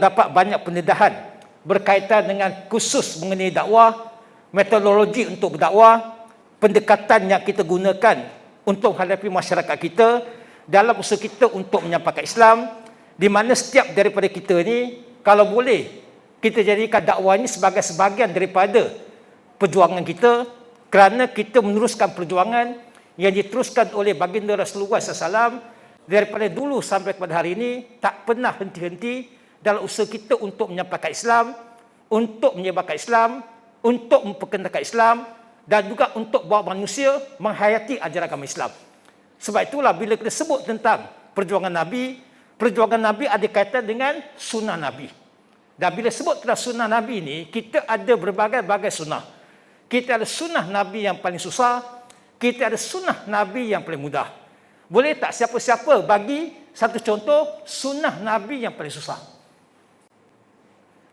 terdapat banyak pendedahan berkaitan dengan khusus mengenai dakwah, metodologi untuk berdakwah, pendekatan yang kita gunakan untuk menghadapi masyarakat kita dalam usaha kita untuk menyampaikan Islam, di mana setiap daripada kita ni, kalau boleh, kita jadikan dakwah ini sebagai sebahagian daripada perjuangan kita, kerana kita meneruskan perjuangan yang diteruskan oleh baginda Rasulullah SAW daripada dulu sampai kepada hari ini, tak pernah henti-henti dalam usaha kita untuk menyampaikan Islam, untuk menyebarkan Islam, untuk memperkenalkan Islam, dan juga untuk bawa manusia menghayati ajaran agama Islam. Sebab itulah bila kita sebut tentang perjuangan Nabi ada kaitan dengan sunnah Nabi. Dan bila sebut tentang sunnah Nabi ini, kita ada berbagai-bagai sunnah. Kita ada sunnah Nabi yang paling susah, kita ada sunnah Nabi yang paling mudah. Boleh tak siapa-siapa bagi satu contoh sunnah Nabi yang paling susah?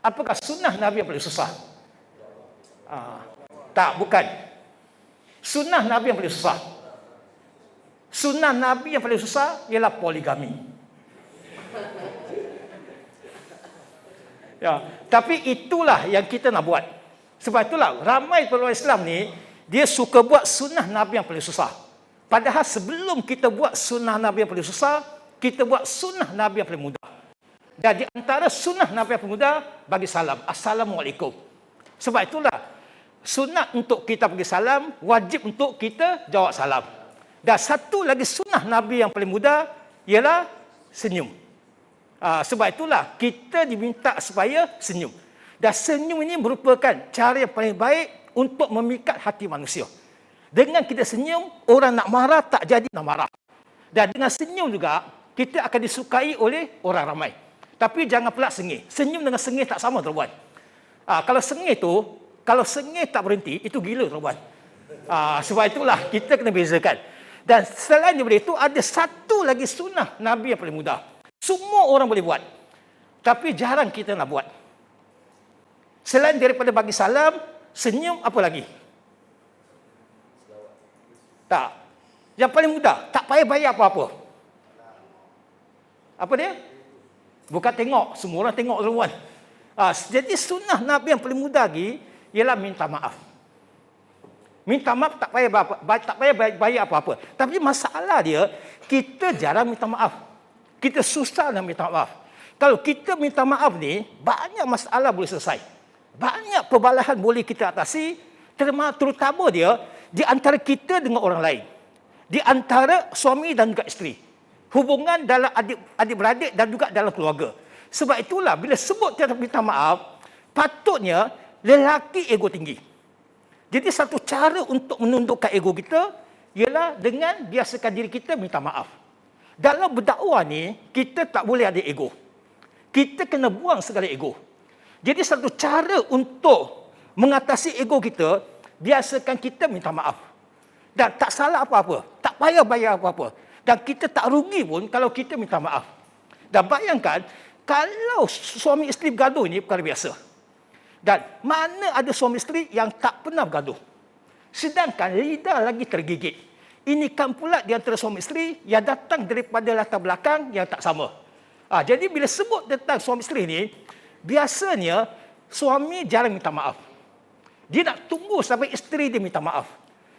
Apakah sunnah Nabi yang paling susah? Tak, bukan. Sunnah Nabi yang paling susah. Sunnah Nabi yang paling susah ialah poligami. Ya, tapi itulah yang kita nak buat. Sebab itulah ramai ulama Islam ni dia suka buat sunnah Nabi yang paling susah. Padahal sebelum kita buat sunnah Nabi yang paling susah, kita buat sunnah Nabi yang paling mudah. Dan di antara sunnah Nabi yang paling mudah, bagi salam. Assalamualaikum. Sebab itulah sunnah untuk kita bagi salam, wajib untuk kita jawab salam. Dan satu lagi sunnah Nabi yang paling mudah ialah senyum. Sebab itulah kita diminta supaya senyum. Dan senyum ini merupakan cara yang paling baik untuk memikat hati manusia. Dengan kita senyum, orang nak marah tak jadi nak marah. Dan dengan senyum juga, kita akan disukai oleh orang ramai. Tapi jangan pula sengih. Senyum dengan sengih tak sama, tuan-tuan. Kalau sengih tak berhenti, itu gila, tuan-tuan. Sebab itulah kita kena bezakan. Dan selain daripada itu, ada satu lagi sunnah Nabi yang paling mudah. Semua orang boleh buat. Tapi jarang kita nak buat. Selain daripada bagi salam, senyum, apa lagi? Tak. Yang paling mudah, tak payah bayar apa-apa. Apa dia? Bukan tengok, semua orang tengok tuan-tuan. Jadi sunnah Nabi yang paling mudah lagi ialah minta maaf. Minta maaf tak payah bayar apa-apa. Tapi masalah dia, kita jarang minta maaf. Kita susah nak minta maaf. Kalau kita minta maaf ni, banyak masalah boleh selesai. Banyak perbalahan boleh kita atasi, terutama dia di antara kita dengan orang lain. Di antara suami dan juga isteri. Hubungan dalam adik-beradik dan juga dalam keluarga. Sebab itulah bila sebut kita minta maaf, patutnya lelaki ego tinggi. Jadi satu cara untuk menundukkan ego kita ialah dengan biasakan diri kita minta maaf. Dalam berdakwah ni, kita tak boleh ada ego. Kita kena buang segala ego. Jadi satu cara untuk mengatasi ego kita, biasakan kita minta maaf. Dan tak salah apa-apa. Tak payah bayar apa-apa. Dan kita tak rugi pun kalau kita minta maaf. Dan bayangkan, kalau suami isteri bergaduh ni perkara biasa. Dan mana ada suami isteri yang tak pernah bergaduh. Sedangkan lidah lagi tergigit. Ini kan pula di antara suami isteri yang datang daripada latar belakang yang tak sama. Jadi bila sebut tentang suami isteri ni, biasanya suami jarang minta maaf. Dia nak tunggu sampai isteri dia minta maaf.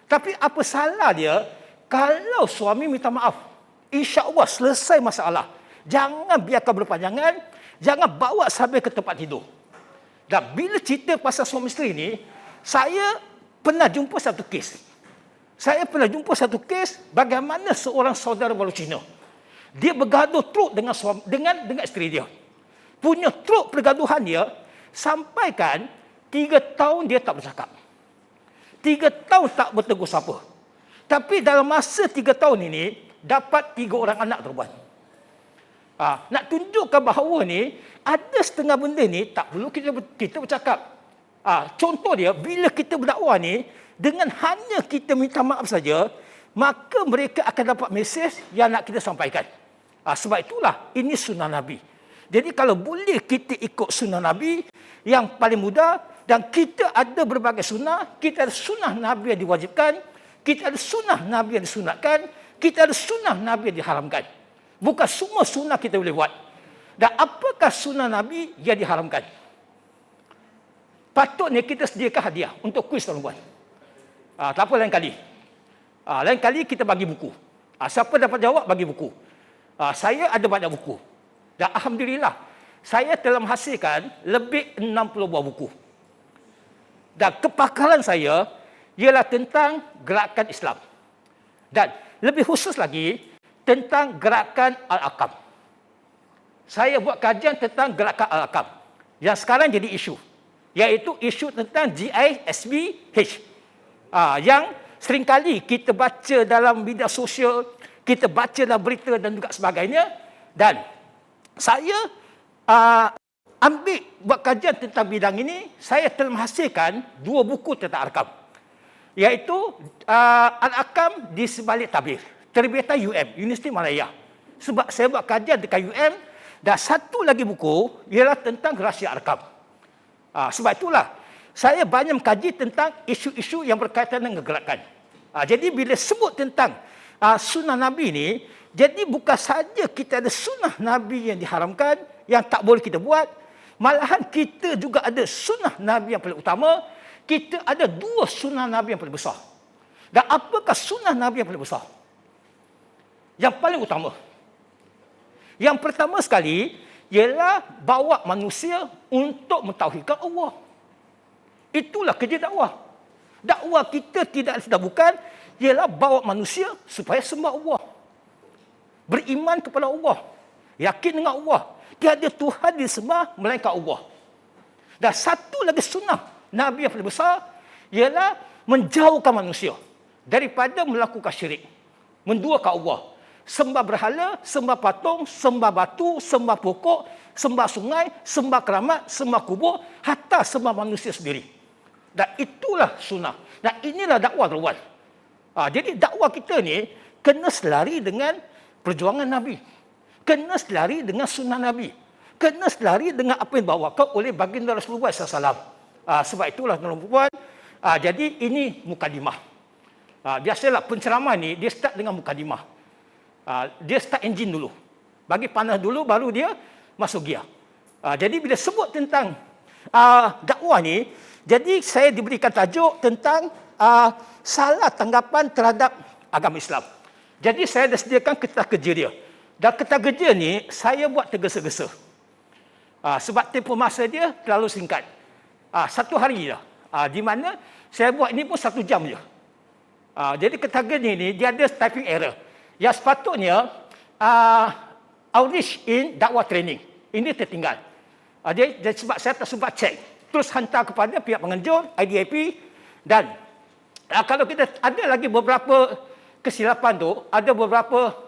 Tapi apa salah dia kalau suami minta maaf? InsyaAllah selesai masalah. Jangan biarkan berpanjangan, jangan bawa sampai ke tempat tidur. Dan bila cerita pasal suami isteri ni, saya pernah jumpa satu kes. Saya pernah jumpa satu kes bagaimana seorang saudara baru Cina. Dia bergaduh teruk dengan isteri dia. Punya teruk pergaduhan dia sampaikan 3 tahun dia tak bercakap. 3 tahun tak bertegur sapa. Tapi dalam masa 3 tahun ini dapat 3 orang anak terbuat. Nak tunjukkan bahawa ni ada setengah benda ni tak perlu kita bercakap. Contoh dia, bila kita berdakwah ni, dengan hanya kita minta maaf saja, maka mereka akan dapat mesej yang nak kita sampaikan. Sebab itulah, ini sunnah Nabi. Jadi kalau boleh kita ikut sunnah Nabi yang paling mudah, dan kita ada berbagai sunnah, kita ada sunnah Nabi yang diwajibkan, kita ada sunnah Nabi yang disunatkan, kita ada sunnah Nabi yang diharamkan. Bukan semua sunnah kita boleh buat. Dan apakah sunnah Nabi yang diharamkan? Patutnya kita sediakan hadiah untuk kuis tuan-tuan. Tak apa lain kali. Lain kali kita bagi buku. Siapa dapat jawab bagi buku. Saya ada banyak buku. Dan alhamdulillah, saya telah menghasilkan lebih 60 buah buku. Dan kepakaran saya ialah tentang gerakan Islam. Dan lebih khusus lagi tentang gerakan Al-Aqam. Saya buat kajian tentang gerakan Al-Aqam yang sekarang jadi isu, iaitu isu tentang GISBH. Yang seringkali kita baca dalam media sosial, kita baca dalam berita dan juga sebagainya. Dan saya ambil buat kajian tentang bidang ini, saya telah menghasilkan 2 buku tentang Al-Aqam, iaitu Al-Aqam di Sebalik Tabir, terbitan Universiti Malaya. Sebab saya buat kajian dekat UM, dan satu lagi buku ialah tentang rahsia Al-Aqam. Sebab itulah saya banyak mengkaji tentang isu-isu yang berkaitan dengan gerakan. Jadi bila sebut tentang sunnah Nabi ini, jadi bukan saja kita ada sunnah Nabi yang diharamkan, yang tak boleh kita buat, malahan kita juga ada sunnah Nabi yang paling utama. Kita ada 2 sunnah Nabi yang paling besar. Dan apakah sunnah Nabi yang paling besar? Yang paling utama. Yang pertama sekali ialah bawa manusia untuk mentauhidkan Allah. Itulah kerja dakwah. Dakwah kita tidak bukan ialah bawa manusia supaya sembah Allah. Beriman kepada Allah. Yakin dengan Allah. Tiada Tuhan disembah melainkan Allah. Dan satu lagi sunnah Nabi yang paling besar ialah menjauhkan manusia daripada melakukan syirik. Menduakan Allah. Sembah berhala, sembah patung, sembah batu, sembah pokok, sembah sungai, sembah keramat, sembah kubur, hatta sembah manusia sendiri. Dan itulah sunnah. Dan inilah dakwah tuan. Jadi dakwah kita ni kena selari dengan perjuangan Nabi. Kena selari dengan sunnah Nabi. Kena selari dengan apa yang dibawakan oleh baginda Rasulullah SAW. Sebab itulah tuan-tuan, jadi ini mukadimah. Biasalah penceramah ni dia start dengan mukadimah. Dia start engine dulu. Bagi panas dulu baru dia masuk gear. Jadi bila sebut tentang dakwah ni, jadi saya diberikan tajuk tentang salah tanggapan terhadap agama Islam. Jadi saya dah sediakan kertas kerja dia. Dan kertas kerja ni saya buat tergesa-gesa. Sebab tempoh masa dia terlalu singkat. 1 hari je. Di mana saya buat ini pun 1 jam je. Jadi kertas kerja ni dia ada typing error. Yang sepatutnya outreach in dakwah training. Ini tertinggal. Jadi sebab saya tak sempat cek. Terus hantar kepada pihak penganjur, IDIP. Dan kalau kita ada lagi beberapa kesilapan tu, ada beberapa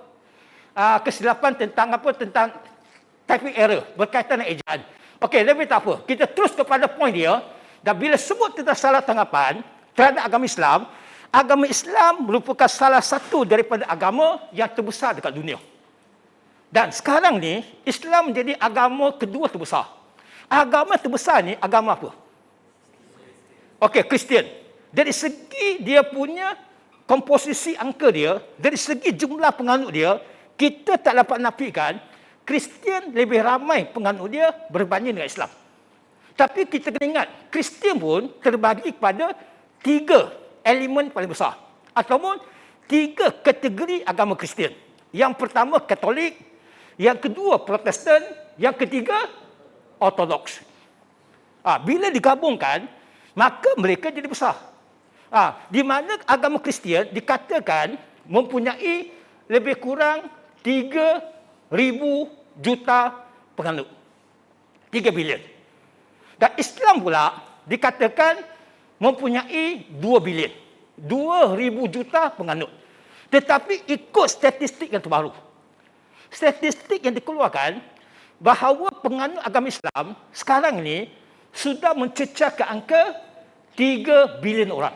kesilapan tentang tentang typing error berkaitan dengan ejaan. Okey, lebih tak apa. Kita terus kepada poin dia. Dan bila sebut tentang salah tanggapan terhadap agama Islam merupakan salah satu daripada agama yang terbesar dekat dunia. Dan sekarang ni, Islam menjadi agama kedua terbesar. Agama terbesar ni, agama apa? Okey, Kristian. Dari segi dia punya komposisi angka dia, dari segi jumlah penganut dia, kita tak dapat nafikan Kristian lebih ramai penganut dia berbanding dengan Islam. Tapi kita kena ingat, Kristian pun terbagi kepada 3 elemen paling besar. Ataupun 3 kategori agama Kristian. Yang pertama Katolik, yang kedua Protestan, yang ketiga Ortodoks. Bila digabungkan, maka mereka jadi besar. Di mana agama Kristian dikatakan mempunyai lebih kurang 3,000 juta penganut. 3 bilion. Dan Islam pula dikatakan mempunyai 2 bilion. 2,000 juta penganut. Tetapi ikut statistik yang terbaru. Statistik yang dikeluarkan bahawa penganut agama Islam sekarang ini sudah mencecah ke angka 3 bilion orang.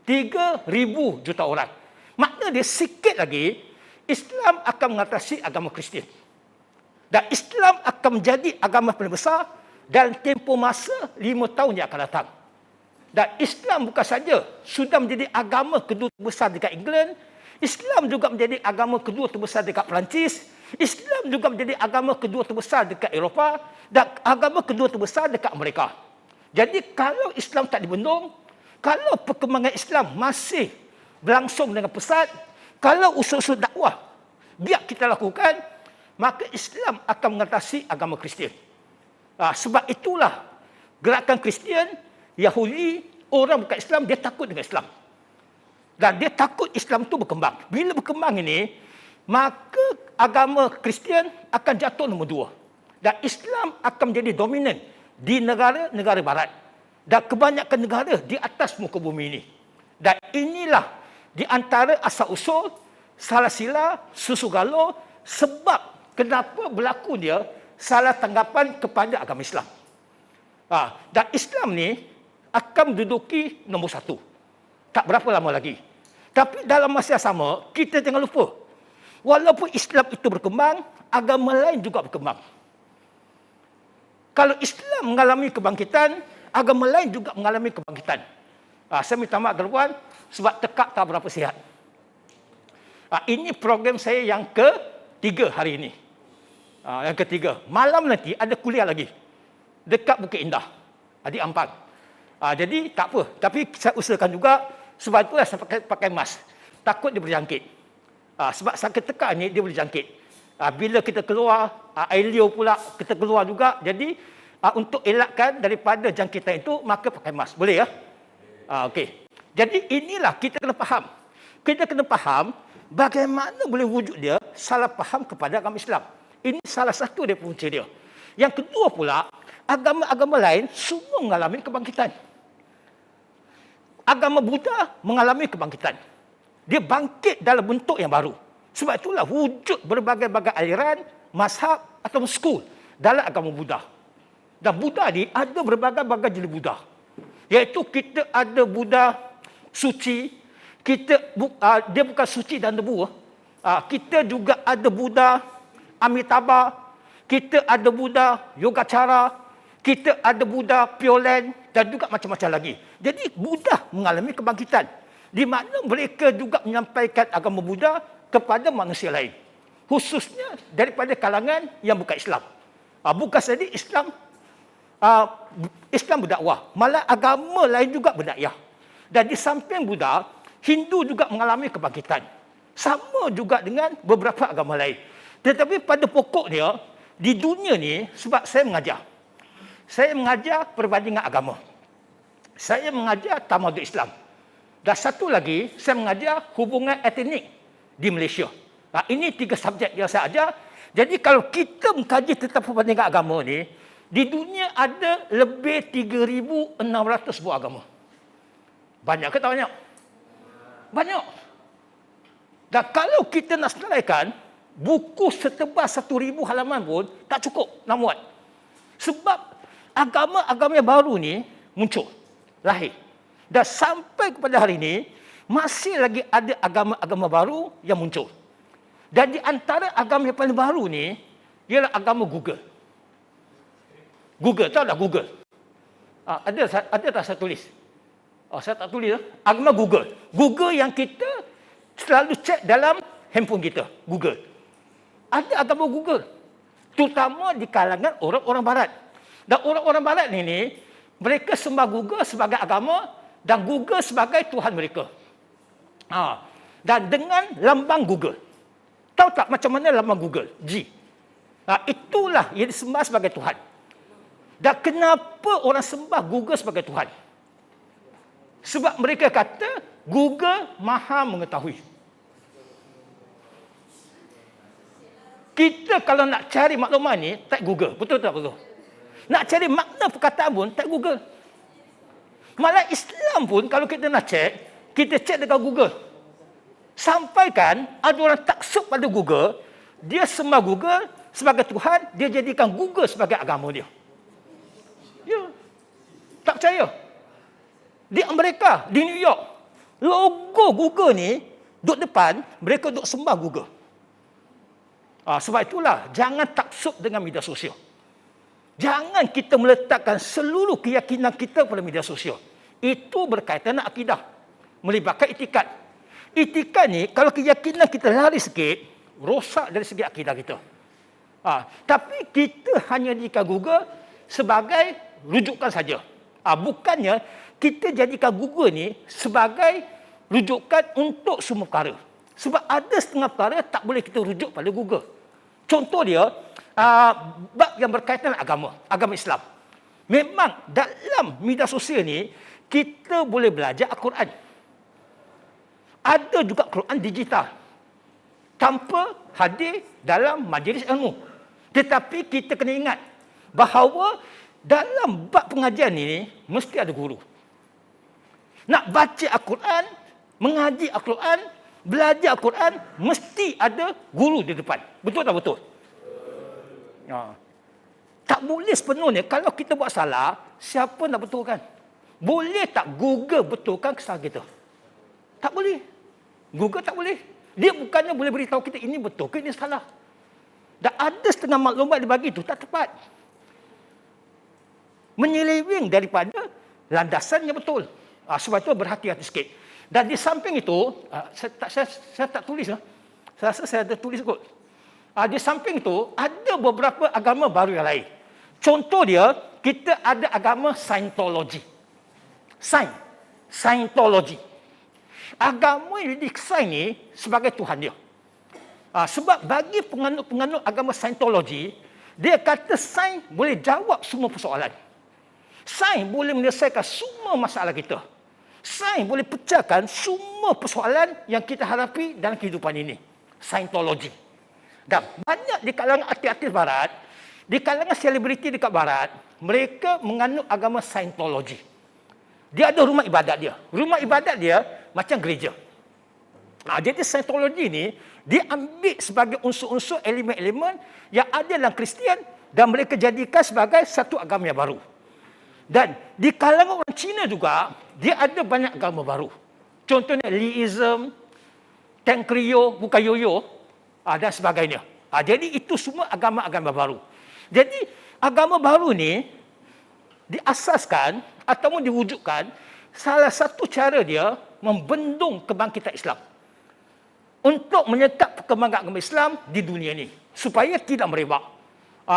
3,000 juta orang. Makna dia sikit lagi Islam akan mengatasi agama Kristian. Dan Islam akan menjadi agama paling besar dalam tempoh masa 5 tahun yang akan datang. Dan Islam bukan saja sudah menjadi agama kedua terbesar dekat England, Islam juga menjadi agama kedua terbesar dekat Perancis. Islam juga menjadi agama kedua terbesar dekat Eropah dan agama kedua terbesar dekat Amerika. Jadi kalau Islam tak dibendung, kalau perkembangan Islam masih berlangsung dengan pesat, kalau usul-usul dakwah biar kita lakukan, maka Islam akan mengatasi agama Kristian. Sebab itulah gerakan Kristian, Yahudi, orang bukan Islam, dia takut dengan Islam. Dan dia takut Islam itu berkembang. Bila berkembang ini, maka agama Kristian akan jatuh nombor 2. Dan Islam akan menjadi dominan di negara-negara barat. Dan kebanyakan negara di atas muka bumi ini. Dan inilah di antara asal-usul, salah sila, susu galuh, sebab kenapa berlaku dia salah tanggapan kepada agama Islam. Dan Islam ni akan menduduki nombor 1. Tak berapa lama lagi. Tapi dalam masa yang sama, kita jangan lupa, walaupun Islam itu berkembang, agama lain juga berkembang. Kalau Islam mengalami kebangkitan, agama lain juga mengalami kebangkitan. Saya minta maaf tuan-tuan, sebab tekak tak berapa sihat. Ini program saya yang ketiga hari ini. Yang ketiga. Malam nanti ada kuliah lagi. Dekat Bukit Indah. Di Ampang. Jadi tak apa. Tapi saya usahakan juga, sebab itulah saya pakai mask. Takut dia berjangkit. Sebab sakit tekak ni dia boleh jangkit. Bila kita keluar, air liur pula kita keluar juga. Jadi untuk elakkan daripada jangkitan itu, maka pakai mask. Boleh ya? Okey. Jadi inilah kita kena faham. Kita kena faham bagaimana boleh wujud dia salah faham kepada agama Islam. Ini salah satu dari punca dia. Yang kedua pula, agama-agama lain semua mengalami kebangkitan. Agama Buddha mengalami kebangkitan. Dia bangkit dalam bentuk yang baru. Sebab itulah wujud berbagai-bagai aliran, mazhab atau skul dalam agama Buddha. Dan Buddha ni ada berbagai-bagai jenis Buddha. Iaitu kita ada Buddha suci, dia bukan suci dan debu. Kita juga ada Buddha Amitabha, kita ada Buddha Yogacara, kita ada Buddha Pure Land dan juga macam-macam lagi. Jadi Buddha mengalami kebangkitan di mana mereka juga menyampaikan agama Buddha kepada manusia lain. Khususnya daripada kalangan yang bukan Islam. Bukan saja Islam berdakwah, malah agama lain juga berdakwah. Dan di samping Buddha, Hindu juga mengalami kebangkitan. Sama juga dengan beberapa agama lain. Tetapi pada pokoknya, di dunia ni, sebab saya mengajar perbandingan agama. Saya mengajar tamadun Islam. Dan satu lagi, saya mengajar hubungan etnik di Malaysia. Ini 3 subjek yang saya ajar. Jadi kalau kita mengkaji tentang perbandingan agama ni, di dunia ada lebih 3,600 buah agama. Banyak ke tak banyak? Banyak. Dan kalau kita nak senaraikan, buku setebal 1,000 halaman pun tak cukup nak muat. Sebab agama-agama yang baru ni muncul, lahir. Dan sampai kepada hari ini, masih lagi ada agama-agama baru yang muncul. Dan di antara agama yang paling baru ni, ialah agama Google. Google, tahu tak Google? Ada tak saya tulis? Saya tak tulis. Agama Google. Google yang kita selalu cek dalam handphone kita. Google. Ada agama Google. Terutama di kalangan orang-orang barat. Dan orang-orang barat ini, mereka sembah Google sebagai agama dan Google sebagai Tuhan mereka. Dan dengan lambang Google. Tahu tak macam mana lambang Google? G. Itulah yang disembah sebagai Tuhan. Dan kenapa orang sembah Google sebagai Tuhan? Sebab mereka kata Google maha mengetahui. Kita kalau nak cari maklumat ni, tak Google. Betul tak betul? Nak cari makna perkataan pun, tak Google. Malah Islam pun kalau kita nak cek, kita cek dekat Google. Sampaikan ada orang taksub pada Google, dia sembah Google sebagai Tuhan, dia jadikan Google sebagai agama dia. Ya. Tak percaya. Di Amerika, di New York, logo Google ni duduk depan, mereka duduk sembah Google. Sebab itulah, jangan taksub dengan media sosial. Jangan kita meletakkan seluruh keyakinan kita pada media sosial. Itu berkaitan dengan akidah. Melibatkan itikad. Itikad ni, kalau keyakinan kita lari sikit, rosak dari segi akidah kita. Tapi kita hanya jadikan Google sebagai rujukan saja. Bukannya kita jadikan Google ni sebagai rujukan untuk semua perkara. Sebab ada setengah perkara tak boleh kita rujuk pada Google. Contoh dia, bab yang berkaitan dengan agama Islam. Memang dalam media sosial ni, kita boleh belajar Al-Quran. Ada juga Quran digital. Tanpa hadir dalam majlis ilmu. Tetapi kita kena ingat bahawa dalam bab pengajian ini mesti ada guru. Nak baca Al-Quran, mengaji Al-Quran, belajar Al-Quran, mesti ada guru di depan. Betul tak betul? Tak boleh sepenuhnya kalau kita buat salah, siapa nak betulkan? Boleh tak Google betulkan kesalahan kita? Tak boleh. Google tak boleh. Dia bukannya boleh beritahu kita ini betul ke ini salah. Dan ada setengah maklumat dibagi itu tak tepat. Menyeleweng daripada landasan yang betul. Sebab itu berhati-hati sikit. Dan di samping itu, saya tak tulis. Saya rasa saya ada tulis kot. Di samping itu, ada beberapa agama baru yang lain. Contoh dia, kita ada agama Scientology. Scientology. Agama yang dikesan ni sebagai Tuhan dia. Sebab bagi penganut agama Scientology, dia kata sains boleh jawab semua persoalan. Sains boleh menyelesaikan semua masalah kita. Sains boleh pecahkan semua persoalan yang kita hadapi dalam kehidupan ini. Scientology. Dan banyak di kalangan artis-artis barat, di kalangan selebriti dekat barat, mereka menganut agama Scientology. Dia ada rumah ibadat dia. Rumah ibadat dia macam gereja. Jadi Scientology ni, dia ambil sebagai unsur-unsur elemen-elemen yang ada dalam Kristian dan mereka jadikan sebagai satu agama yang baru. Dan di kalangan orang Cina juga, dia ada banyak agama baru. Contohnya Liism, Tengkrio, bukan Yoyo, dan sebagainya. Jadi itu semua agama-agama baru. Jadi agama baru ni diasaskan ataupun diwujudkan, salah satu cara dia membendung kebangkitan Islam. Untuk menyetap perkembangan agama Islam di dunia ini. Supaya tidak merebak.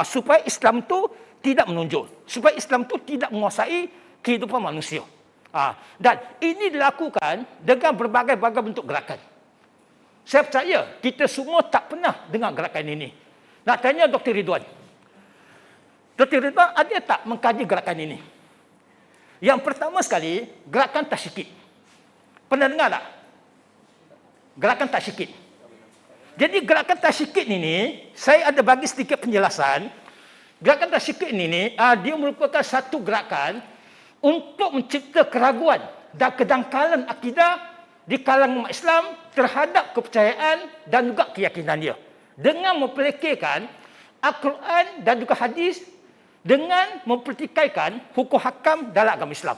Supaya Islam itu tidak menonjol. Supaya Islam itu tidak menguasai kehidupan manusia. Dan ini dilakukan dengan berbagai-bagai bentuk gerakan. Saya percaya kita semua tak pernah dengar gerakan ini. Nak tanya Dr. Ridwan. Dr. Ridwan ada tak mengkaji gerakan ini? Yang pertama sekali, gerakan tasyikid. Pernah dengar tak? Gerakan tasyikid. Jadi gerakan tasyikid ini, saya ada bagi sedikit penjelasan. Gerakan tasyikid ini, dia merupakan satu gerakan untuk mencipta keraguan dan kedangkalan akidah di kalangan umat Islam terhadap kepercayaan dan juga keyakinan dia. Dengan memperlekehkan Al-Quran dan juga hadis dengan mempertikaikan hukum hakam dalam agama Islam.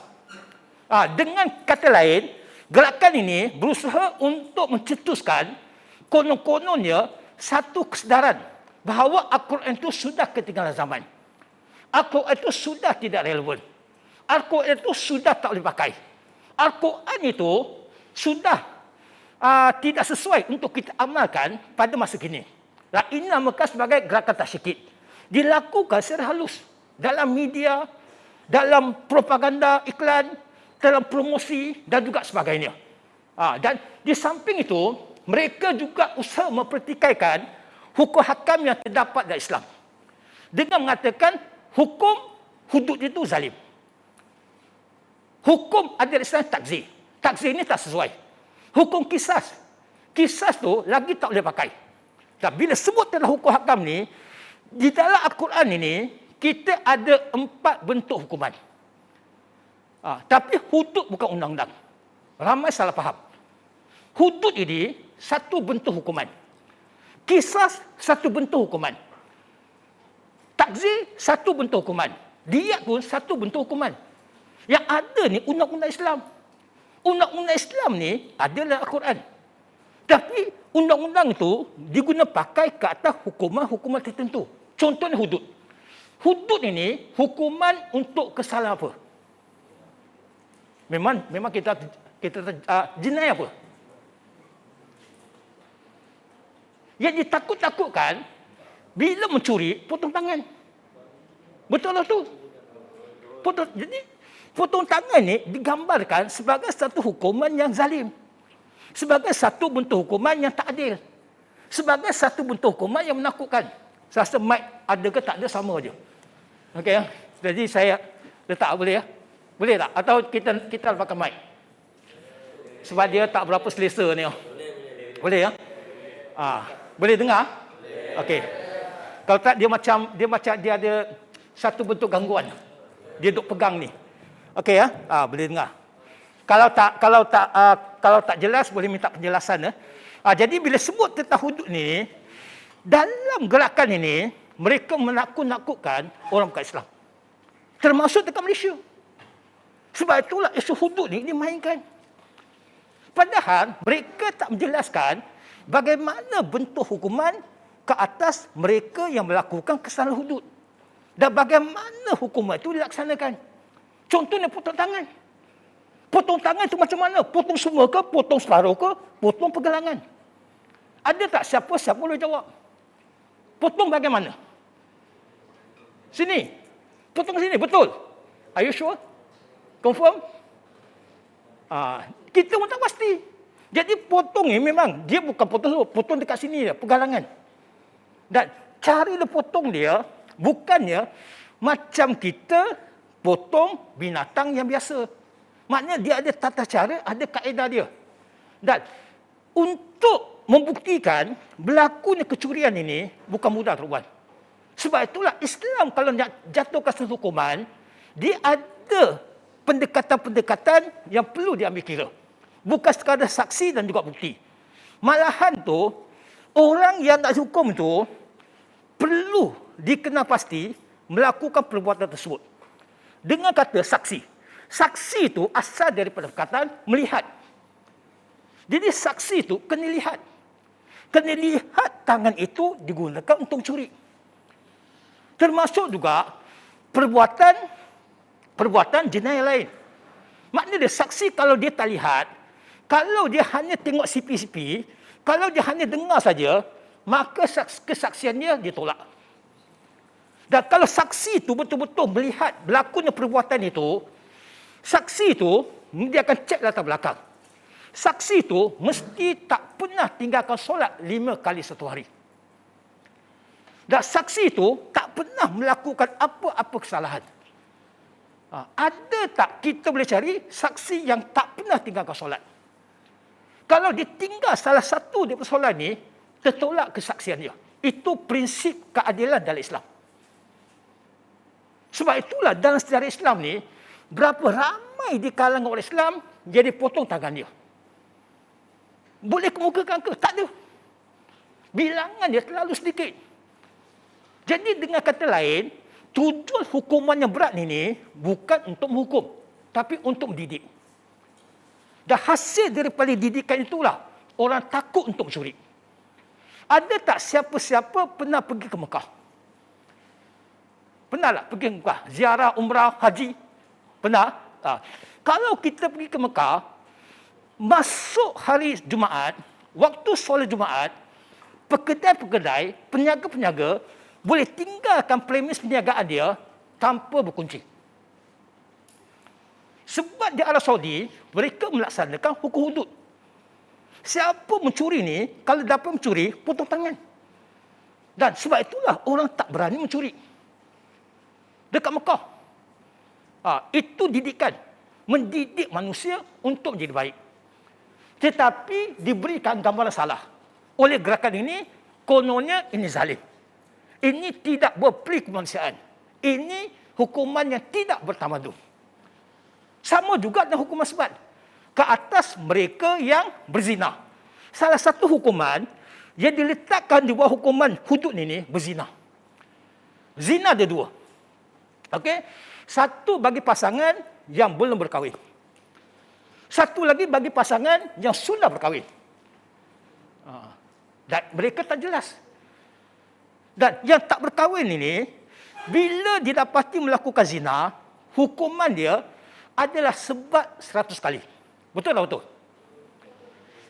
Dengan kata lain, gerakan ini berusaha untuk mencetuskan konon-kononnya satu kesedaran bahawa Al-Quran itu sudah ketinggalan zaman. Al-Quran itu sudah tidak relevan. Al-Quran itu sudah tak boleh pakai. Al-Quran itu sudah tidak sesuai untuk kita amalkan pada masa kini. Ini namakan sebagai gerakan tasyikid. Dilakukan secara halus dalam media, dalam propaganda, iklan, dalam promosi dan juga sebagainya. Dan di samping itu, mereka juga usaha mempertikaikan hukum hakam yang terdapat dalam Islam. Dengan mengatakan hukum hudud itu zalim. Hukum adil Islam takzir. Takzir ini tak sesuai. Hukum kisas. Kisas tu lagi tak boleh pakai. Dan bila sebut tentang hukum hakam ni, di dalam Al-Quran ini, kita ada 4 bentuk hukuman. Tapi hudud bukan undang-undang. Ramai salah faham. Hudud ini satu bentuk hukuman. Kisas satu bentuk hukuman. Takzir satu bentuk hukuman. Diyat pun satu bentuk hukuman. Yang ada ni undang-undang Islam. Undang-undang Islam ni adalah Al-Quran. Tapi undang-undang itu diguna pakai ke atas hukuman-hukuman tertentu. Contohnya hudud. Hudud ini hukuman untuk kesalahan apa? Memang kita jenayah apa? Yang ditakut-takutkan, bila mencuri, potong tangan. Betul lah tu. Jadi, potong tangan ni digambarkan sebagai satu hukuman yang zalim. Sebagai satu bentuk hukuman yang tak adil. Sebagai satu bentuk hukuman yang menakutkan. Saya rasa mic ada ke tak ada sama je. Okey ya. Jadi saya letak boleh ya? Boleh tak? Atau kita pakai mic? Sebab dia tak berapa selesa ni. Boleh ya? Boleh dengar? Okey. Kalau tak dia macam dia ada satu bentuk gangguan. Dia duk pegang ni. Okey ya? Boleh dengar. Kalau tak jelas boleh minta penjelasan ya. Jadi bila sebut tentang hudud ni, dalam gerakan ini mereka menakut-nakutkan orang bukan Islam. Termasuk dekat Malaysia. Sebab itulah isu hudud ni dimainkan. Padahal mereka tak menjelaskan bagaimana bentuk hukuman ke atas mereka yang melakukan kesalahan hudud. Dan bagaimana hukuman itu dilaksanakan. Contohnya potong tangan. Potong tangan itu macam mana? Potong semua ke? Potong separuh ke? Potong pergelangan? Ada tak siapa boleh jawab? Potong bagaimana? Sini. Potong sini, betul? Are you sure? Confirm? Kita pun tak pasti. Jadi potong ni memang dia bukan potong dekat sini je, pergelangan. Dan cara dia potong dia bukannya macam kita potong binatang yang biasa. Maknanya dia ada tata cara, ada kaedah dia. Dan untuk membuktikan berlakunya kecurian ini bukan mudah, tuan. Sebab itulah Islam kalau nak jatuhkan satu hukuman, dia ada pendekatan-pendekatan yang perlu diambil kira. Bukan sekadar saksi dan juga bukti. Malahan tu, orang yang nak hukum tu perlu dikenal pasti melakukan perbuatan tersebut. Dengan kata saksi. Saksi itu asal daripada perkataan melihat. Jadi saksi itu kena lihat. Kena lihat tangan itu digunakan untuk curi. Termasuk juga perbuatan jenayah lain. Maknanya saksi kalau dia tak lihat, kalau dia hanya tengok CP, kalau dia hanya dengar saja, maka kesaksiannya ditolak. Dan kalau saksi itu betul-betul melihat berlakunya perbuatan itu, saksi itu dia akan cek latar belakang. Saksi itu mesti tak pernah tinggalkan solat 5 kali satu hari. Dan saksi itu tak pernah melakukan apa-apa kesalahan. Ada tak kita boleh cari saksi yang tak pernah tinggalkan solat? Kalau dia tinggal salah satu daripada solat ni, tertolak kesaksiannya. Itu prinsip keadilan dalam Islam. Sebab itulah dalam sejarah Islam ni, berapa ramai di kalangan orang Islam jadi potong tangan dia. Boleh kemukakan ke? Tak ada. Bilangan dia terlalu sedikit. Jadi dengan kata lain, tujuan hukuman yang berat ini bukan untuk menghukum, tapi untuk mendidik. Dan hasil daripada didikan itulah orang takut untuk mencuri. Ada tak siapa-siapa pernah pergi ke Mekah? Pernah tak pergi ke Mekah? Ziarah, umrah, haji? Pernah? Kalau kita pergi ke Mekah, masuk hari Jumaat, waktu solat Jumaat, pekedai-pekedai, peniaga-peniaga boleh tinggalkan premis perniagaan dia tanpa berkunci. Sebab di Arab Saudi, mereka melaksanakan hukum hudud. Siapa mencuri ni, kalau dapat mencuri, potong tangan. Dan sebab itulah orang tak berani mencuri. Dekat Mekah. Itu didikan. Mendidik manusia untuk menjadi baik. Tetapi diberikan gambaran salah. Oleh gerakan ini, kononnya ini zalim. Ini tidak berperi kemanusiaan. Ini hukuman yang tidak bertamadun. Sama juga dengan hukuman sebat. Ke atas mereka yang berzina. Salah satu hukuman yang diletakkan di bawah hukuman hudud ini, berzina. Zina ada dua. Okey? Satu bagi pasangan yang belum berkahwin. Satu lagi bagi pasangan yang sudah berkahwin. Dan mereka tak jelas. Dan yang tak berkahwin ini, bila didapati melakukan zina, hukuman dia adalah sebat 100 kali. Betul tak betul?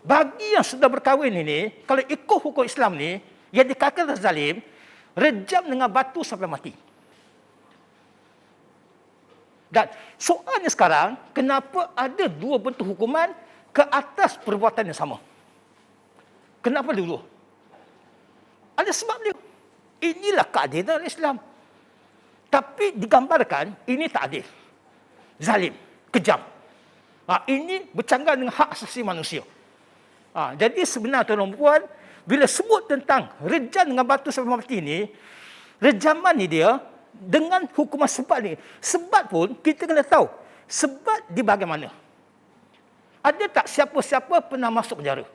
Bagi yang sudah berkahwin ini, kalau ikut hukum Islam ni, yang dikatakan zalim, rejam dengan batu sampai mati. Dan soalnya sekarang, kenapa ada dua bentuk hukuman ke atas perbuatan yang sama? Kenapa dulu? Ada sebab dia. Inilah keadilan Islam. Tapi digambarkan, ini tak adil. Zalim, kejam. Ini bercanggah dengan hak asasi manusia. Jadi sebenarnya tuan-tuan puan, bila sebut tentang rejam dengan batu sampai mati ni, rejaman ni dia dengan hukuman sebat ni. Sebat pun kita kena tahu sebat di bahagian mana. Ada tak siapa-siapa pernah masuk penjara?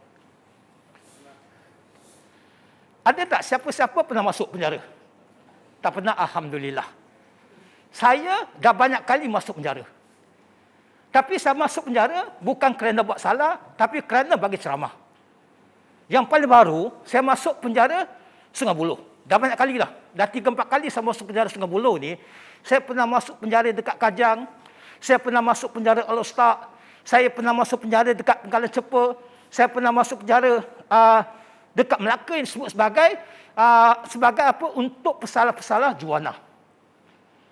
Ada tak siapa-siapa pernah masuk penjara? Tak pernah, alhamdulillah. Saya dah banyak kali masuk penjara. Tapi saya masuk penjara bukan kerana buat salah, tapi kerana bagi ceramah. Yang paling baru, saya masuk penjara Sungai Buloh. Dah banyak kali dah. Dah 3-4 kali saya masuk penjara Sungai Buloh ni. Saya pernah masuk penjara dekat Kajang. Saya pernah masuk penjara Al-Ustaq. Saya pernah masuk penjara dekat Penggalan Cepa. Saya pernah masuk penjara dekat Melaka yang disebut sebagai apa? Untuk pesalah-pesalah juana.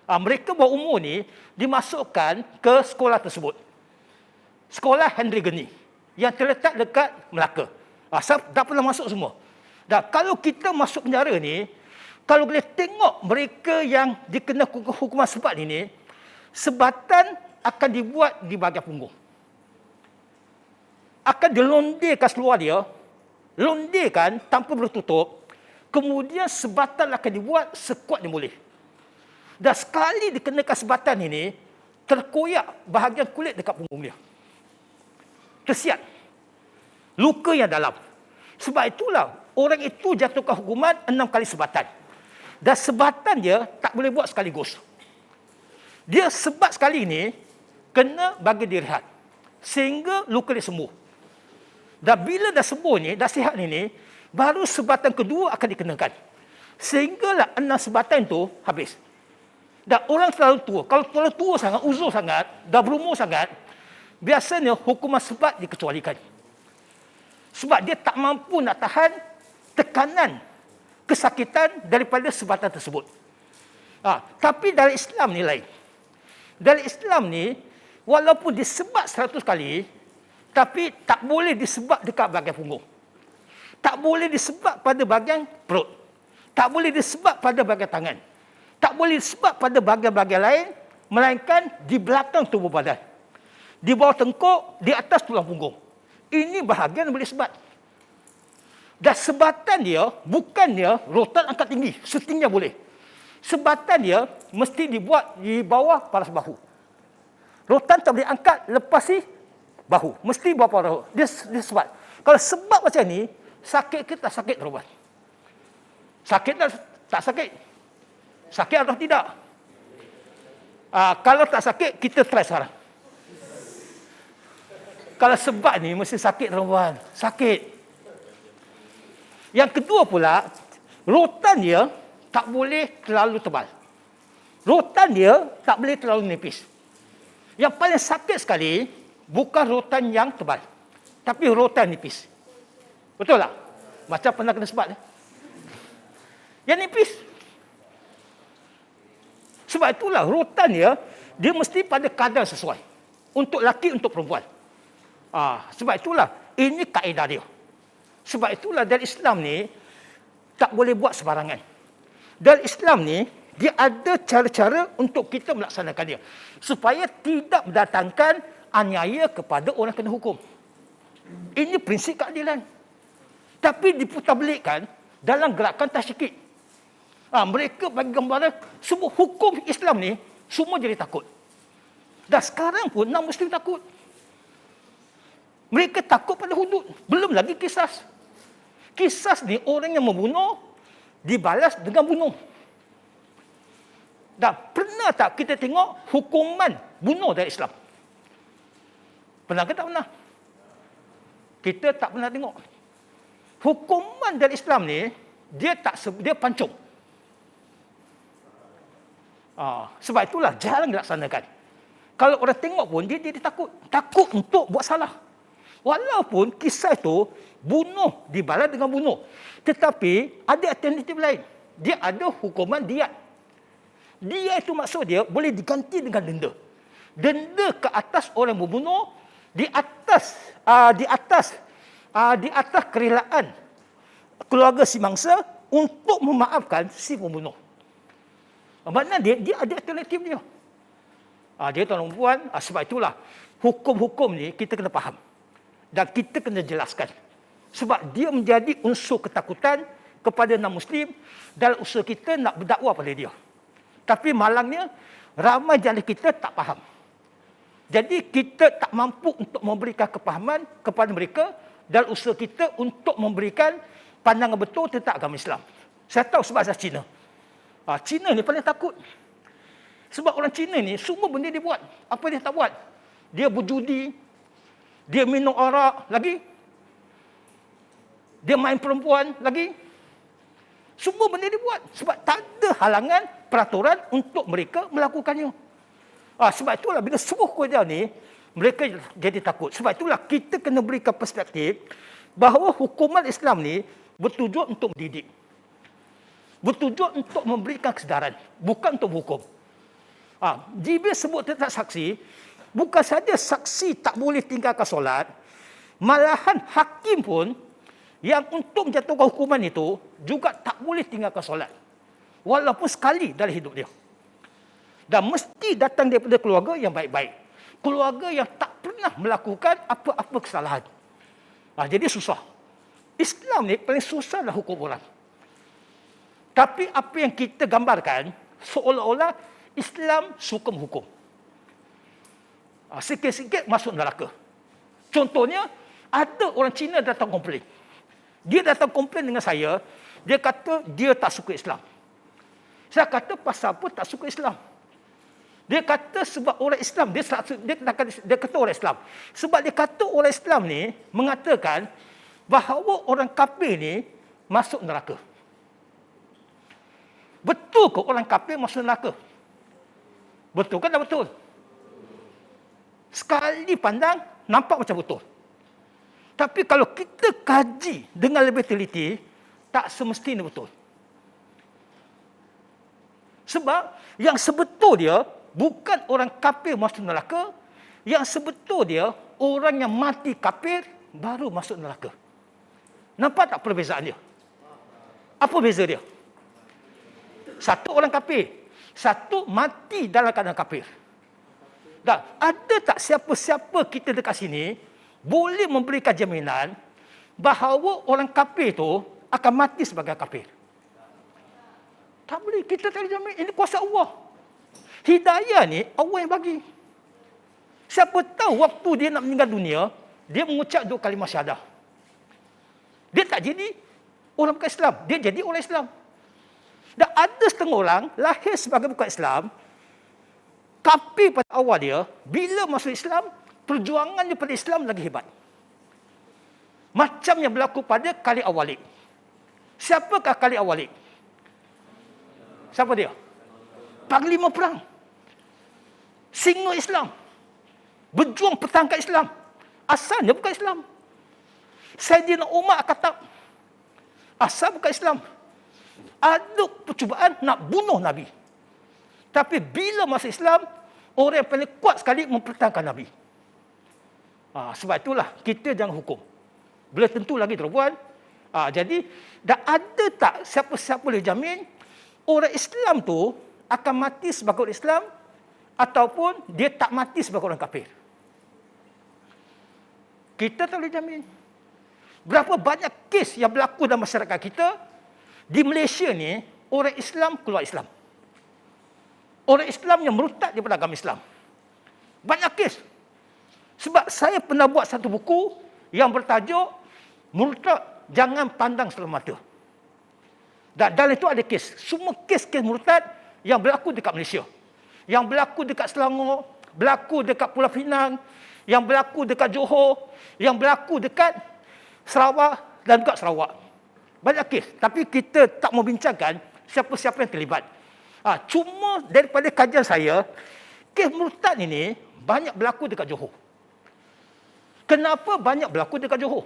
Mereka berumur ni dimasukkan ke sekolah tersebut. Sekolah Henry Geni yang terletak dekat Melaka. Saya dah pernah masuk semua. Dan kalau kita masuk penjara ni, kalau boleh tengok mereka yang dikena hukuman sebat ini, sebatan akan dibuat di bahagian punggung. Akan dilondirkan seluar dia, londirkan tanpa bertutup, kemudian sebatan akan dibuat sekuat yang boleh. Dan sekali dikenakan sebatan ini, terkoyak bahagian kulit dekat punggung dia. Tersiat. Luka yang dalam. Sebab itulah, orang itu jatuhkan hukuman 6 kali sebatan. Dan sebatan dia tak boleh buat sekaligus. Dia sebat sekali ini, kena bagi dia rehat. Sehingga luka dia sembuh. Dan bila dah sembuh ni, dah sihat ni, baru sebatan kedua akan dikenakan. Sehinggalah 6 sebatan itu habis. Dan orang terlalu tua, kalau terlalu tua sangat, uzur sangat, dah berumur sangat, biasanya hukuman sebat dikecualikan. Sebab dia tak mampu nak tahan tekanan kesakitan daripada sebatan tersebut. Tapi dalam Islam ni lain. Dalam Islam ni, walaupun disebat 100 kali, tapi tak boleh disebat dekat bahagian punggung. Tak boleh disebat pada bahagian perut. Tak boleh disebat pada bahagian tangan. Tak boleh disebab pada bahagian-bahagian lain, melainkan di belakang tubuh badan. Di bawah tengkuk, di atas tulang punggung. Ini bahagian yang boleh sebat. Dan sebatan dia, bukannya rotan angkat tinggi, setinggi boleh. Sebatan dia mesti dibuat di bawah paras bahu. Rotan tak boleh angkat lepas si bahu. Mesti bawah paras bahu. Dia sebat. Kalau sebat macam ni, sakit ke tak sakit terubat? Sakit tak sakit? Sakit atau tidak? Kalau tak sakit, kita try sekarang. Kalau sebat ni, mesti sakit tuan-tuan. Sakit. Yang kedua pula, rotan dia tak boleh terlalu tebal. Rotan dia tak boleh terlalu nipis. Yang paling sakit sekali, bukan rotan yang tebal, tapi rotan nipis. Betul tak? Macam pernah kena sebat. Yang nipis. Sebab itulah rotan dia mesti pada kadar sesuai. Untuk lelaki, untuk perempuan. Sebab itulah, ini kaedah dia. Sebab itulah dalam Islam ni, tak boleh buat sebarangan. Dalam Islam ni, dia ada cara-cara untuk kita melaksanakan dia. Supaya tidak mendatangkan aniaya kepada orang kena hukum. Ini prinsip keadilan. Tapi diputarbelikkan dalam gerakan tasyikik. Mereka bagi gambaran semua hukum Islam ni semua jadi takut. Dan sekarang pun non Muslim takut. Mereka takut pada hudud. Belum lagi kisas. Kisas ni orang yang membunuh dibalas dengan bunuh. Dan pernah tak kita tengok hukuman bunuh dari Islam? Pernah ke tak pernah? Kita tak pernah tengok. Hukuman dari Islam ni dia pancung. Sebab itulah jarang dilaksanakan. Kalau orang tengok pun dia takut. Takut untuk buat salah. Walaupun kisah itu bunuh, dibalas dengan bunuh. Tetapi ada alternatif lain. Dia ada hukuman diat. Dia itu maksud dia boleh diganti dengan denda. Denda ke atas orang membunuh, di atas kerelaan keluarga si mangsa untuk memaafkan si pembunuh. Maknanya dia ada alternatif dia. Dia tuan-tuan puan, sebab itulah hukum-hukum ni kita kena faham. Dan kita kena jelaskan. Sebab dia menjadi unsur ketakutan kepada non-Muslim dalam usaha kita nak berdakwah pada dia. Tapi malangnya, ramai jali kita tak faham. Jadi kita tak mampu untuk memberikan kepahaman kepada mereka dalam usaha kita untuk memberikan pandangan betul tentang agama Islam. Saya tahu sebab saya Cina. Cina ni paling takut. Sebab orang Cina ni semua benda dia buat. Apa dia tak buat? Dia berjudi, dia minum arak lagi, dia main perempuan lagi. Semua benda dia buat. Sebab tak ada halangan peraturan untuk mereka melakukannya. Sebab itulah bila suruh kerja ni, mereka jadi takut. Sebab itulah kita kena berikan perspektif bahawa hukuman Islam ni bertujuan untuk mendidik. Bertujuan untuk memberikan kesedaran. Bukan untuk hukum. Jibril sebut tentang saksi, bukan saja saksi tak boleh tinggalkan solat, malahan hakim pun yang untuk menjatuhkan hukuman itu juga tak boleh tinggalkan solat. Walaupun sekali dalam hidup dia. Dan mesti datang daripada keluarga yang baik-baik. Keluarga yang tak pernah melakukan apa-apa kesalahan. Jadi susah. Islam ni paling susah lah hukum orang. Tapi apa yang kita gambarkan, seolah-olah Islam suka menghukum. Sikit-sikit masuk neraka. Contohnya, ada orang Cina datang komplain. Dia datang komplain dengan saya, dia kata dia tak suka Islam. Saya kata pasal apa tak suka Islam? Dia kata sebab orang Islam, dia kata orang Islam. Sebab dia kata orang Islam ni mengatakan bahawa orang kafir ni masuk neraka. Betul ke orang kafir masuk neraka? Betul kan? Tak betul? Sekali pandang, nampak macam betul. Tapi kalau kita kaji dengan lebih teliti, tak semestinya betul. Sebab yang sebetul dia, bukan orang kafir masuk neraka, yang sebetul dia, orang yang mati kafir, baru masuk neraka. Nampak tak perbezaan dia? Apa beza dia? Satu orang kafir, satu mati dalam keadaan kafir. Dan ada tak siapa-siapa kita dekat sini boleh memberikan jaminan bahawa orang kafir itu akan mati sebagai kafir? Tak boleh. Kita tak boleh jamin. Ini kuasa Allah. Hidayah ni Allah yang bagi. Siapa tahu waktu dia nak meninggal dunia, dia mengucap 2 kalimah syahadah. Dia tak jadi orang bukan Islam. Dia jadi orang Islam. Dan ada setengah orang lahir sebagai bukan Islam, kafir pada awal dia, bila masuk Islam, perjuangannya pada Islam lagi hebat. Macam yang berlaku pada Khalid Al-Walid. Siapakah Khalid Al-Walid? Siapa dia? Panglima perang. Singa Islam. Berjuang pertahankan Islam. Asalnya bukan Islam. Sayyidina Umar Khattab. Asal bukan Islam. Ada percubaan nak bunuh Nabi. Tapi bila masuk Islam, orang yang paling kuat sekali mempertahankan Nabi. Sebab itulah kita jangan hukum. Bila tentu lagi tuan-tuan. Jadi, dah ada tak siapa-siapa boleh jamin orang Islam tu akan mati sebagai orang Islam ataupun dia tak mati sebagai orang kafir? Kita tak boleh jamin. Berapa banyak kes yang berlaku dalam masyarakat kita, di Malaysia ni, orang Islam keluar Islam. Orang Islam yang murtad daripada agama Islam. Banyak kes. Sebab saya pernah buat satu buku yang bertajuk Murtad Jangan Pandang Sebelah Mata. Dan dalam itu ada kes. Semua kes-kes murtad yang berlaku dekat Malaysia. Yang berlaku dekat Selangor, berlaku dekat Pulau Pinang, yang berlaku dekat Johor, yang berlaku dekat Sarawak dan dekat Sarawak. Banyak kes. Tapi kita tak mau bincangkan siapa-siapa yang terlibat. Cuma daripada kajian saya, kes murtad ini banyak berlaku dekat Johor. Kenapa banyak berlaku dekat Johor?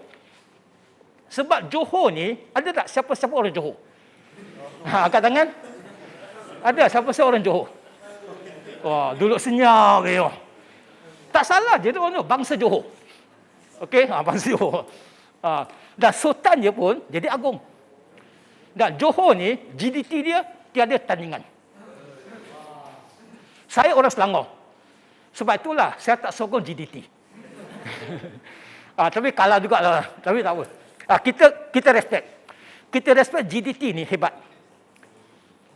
Sebab Johor ni, ada tak siapa-siapa orang Johor? Angkat tangan. Ada siapa-siapa orang Johor? Wah, duduk senyap dia. Tak salah je tu orang tu, bangsa Johor. Okey, bangsa Johor. Dan sultan dia pun jadi agung. Dan Johor ni, GDT dia tiada tandingan. Saya orang Selangor. Sebab itulah saya tak sokong GDT. Tapi kalah juga lah. Tapi tak apa. Kita respect. Kita respect GDT ni hebat.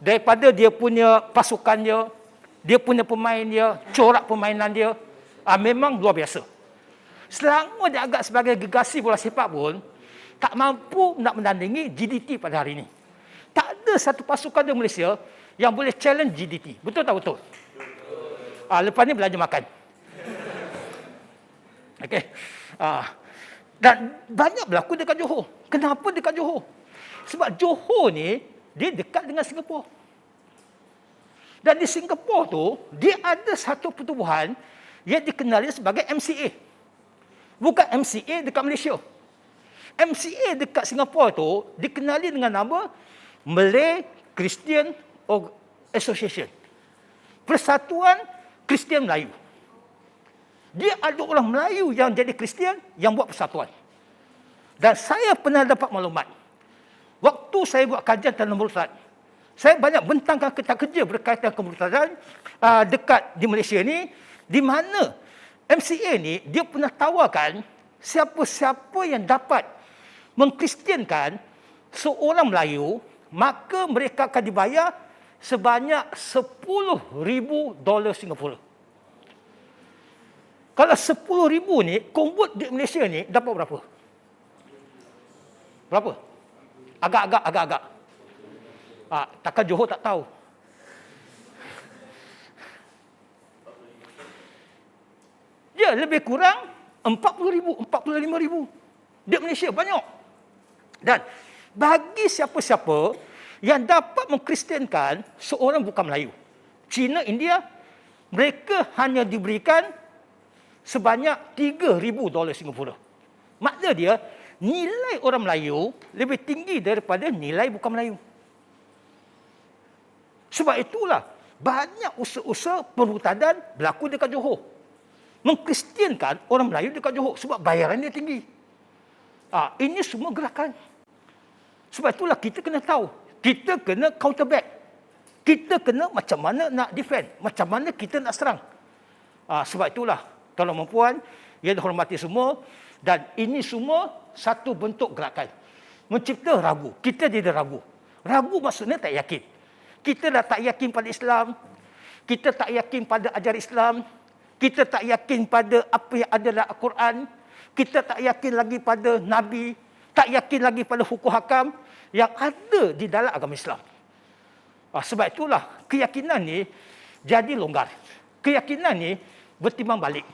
Daripada dia punya pasukannya, dia punya pemain dia, corak permainan dia, memang luar biasa. Selangor dia agak sebagai gegasi bola sepak pun, tak mampu nak menandingi GDT pada hari ini. Tak ada satu pasukan di Malaysia yang boleh challenge GDT. Betul tak betul? Lepas ni belanja makan. Okey. Dan banyak berlaku dekat Johor. Kenapa dekat Johor? Sebab Johor ni, dia dekat dengan Singapura. Dan di Singapura tu, dia ada satu pertubuhan yang dikenali sebagai MCA. Bukan MCA dekat Malaysia. MCA dekat Singapura tu dikenali dengan nama Malay Christian Association. Persatuan Kristian Melayu. Dia ada orang Melayu yang jadi Kristian yang buat persatuan. Dan saya pernah dapat maklumat. Waktu saya buat kajian tentang murtad, saya banyak bentangkan kerja berkaitan kemurtadan dekat di Malaysia ni, di mana MCA ni dia pernah tawarkan siapa-siapa yang dapat mengkristiankan seorang Melayu, maka mereka akan dibayar sebanyak $10,000 Singapura. Kalau 10,000 ni, convert di Malaysia ni, dapat berapa? Berapa? Agak-agak. Takkan Johor tak tahu. Ya, lebih kurang 40,000, 45,000. Di Malaysia banyak. Dan bagi siapa-siapa yang dapat mengkristiankan seorang bukan Melayu, Cina, India, mereka hanya diberikan sebanyak $3,000 Singapura. Makna dia, nilai orang Melayu lebih tinggi daripada nilai bukan Melayu. Sebab itulah banyak usaha-usaha perhutanan berlaku dekat Johor. Mengkristiankan orang Melayu dekat Johor sebab bayaran dia tinggi. Ini semua gerakan. Sebab itulah kita kena tahu. Kita kena counter back. Kita kena macam mana nak defend. Macam mana kita nak serang. Sebab itulah, tuan-tuan dan puan, yang dihormati semua, dan ini semua satu bentuk gerakan. Mencipta ragu. Kita jadi ragu. Ragu maksudnya tak yakin. Kita dah tak yakin pada Islam. Kita tak yakin pada ajaran Islam. Kita tak yakin pada apa yang ada dalam Al-Quran. Kita tak yakin lagi pada Nabi. Tak yakin lagi pada hukum hakam yang ada di dalam agama Islam. Sebab itulah keyakinan ni jadi longgar. Keyakinan ni bertimbang balik.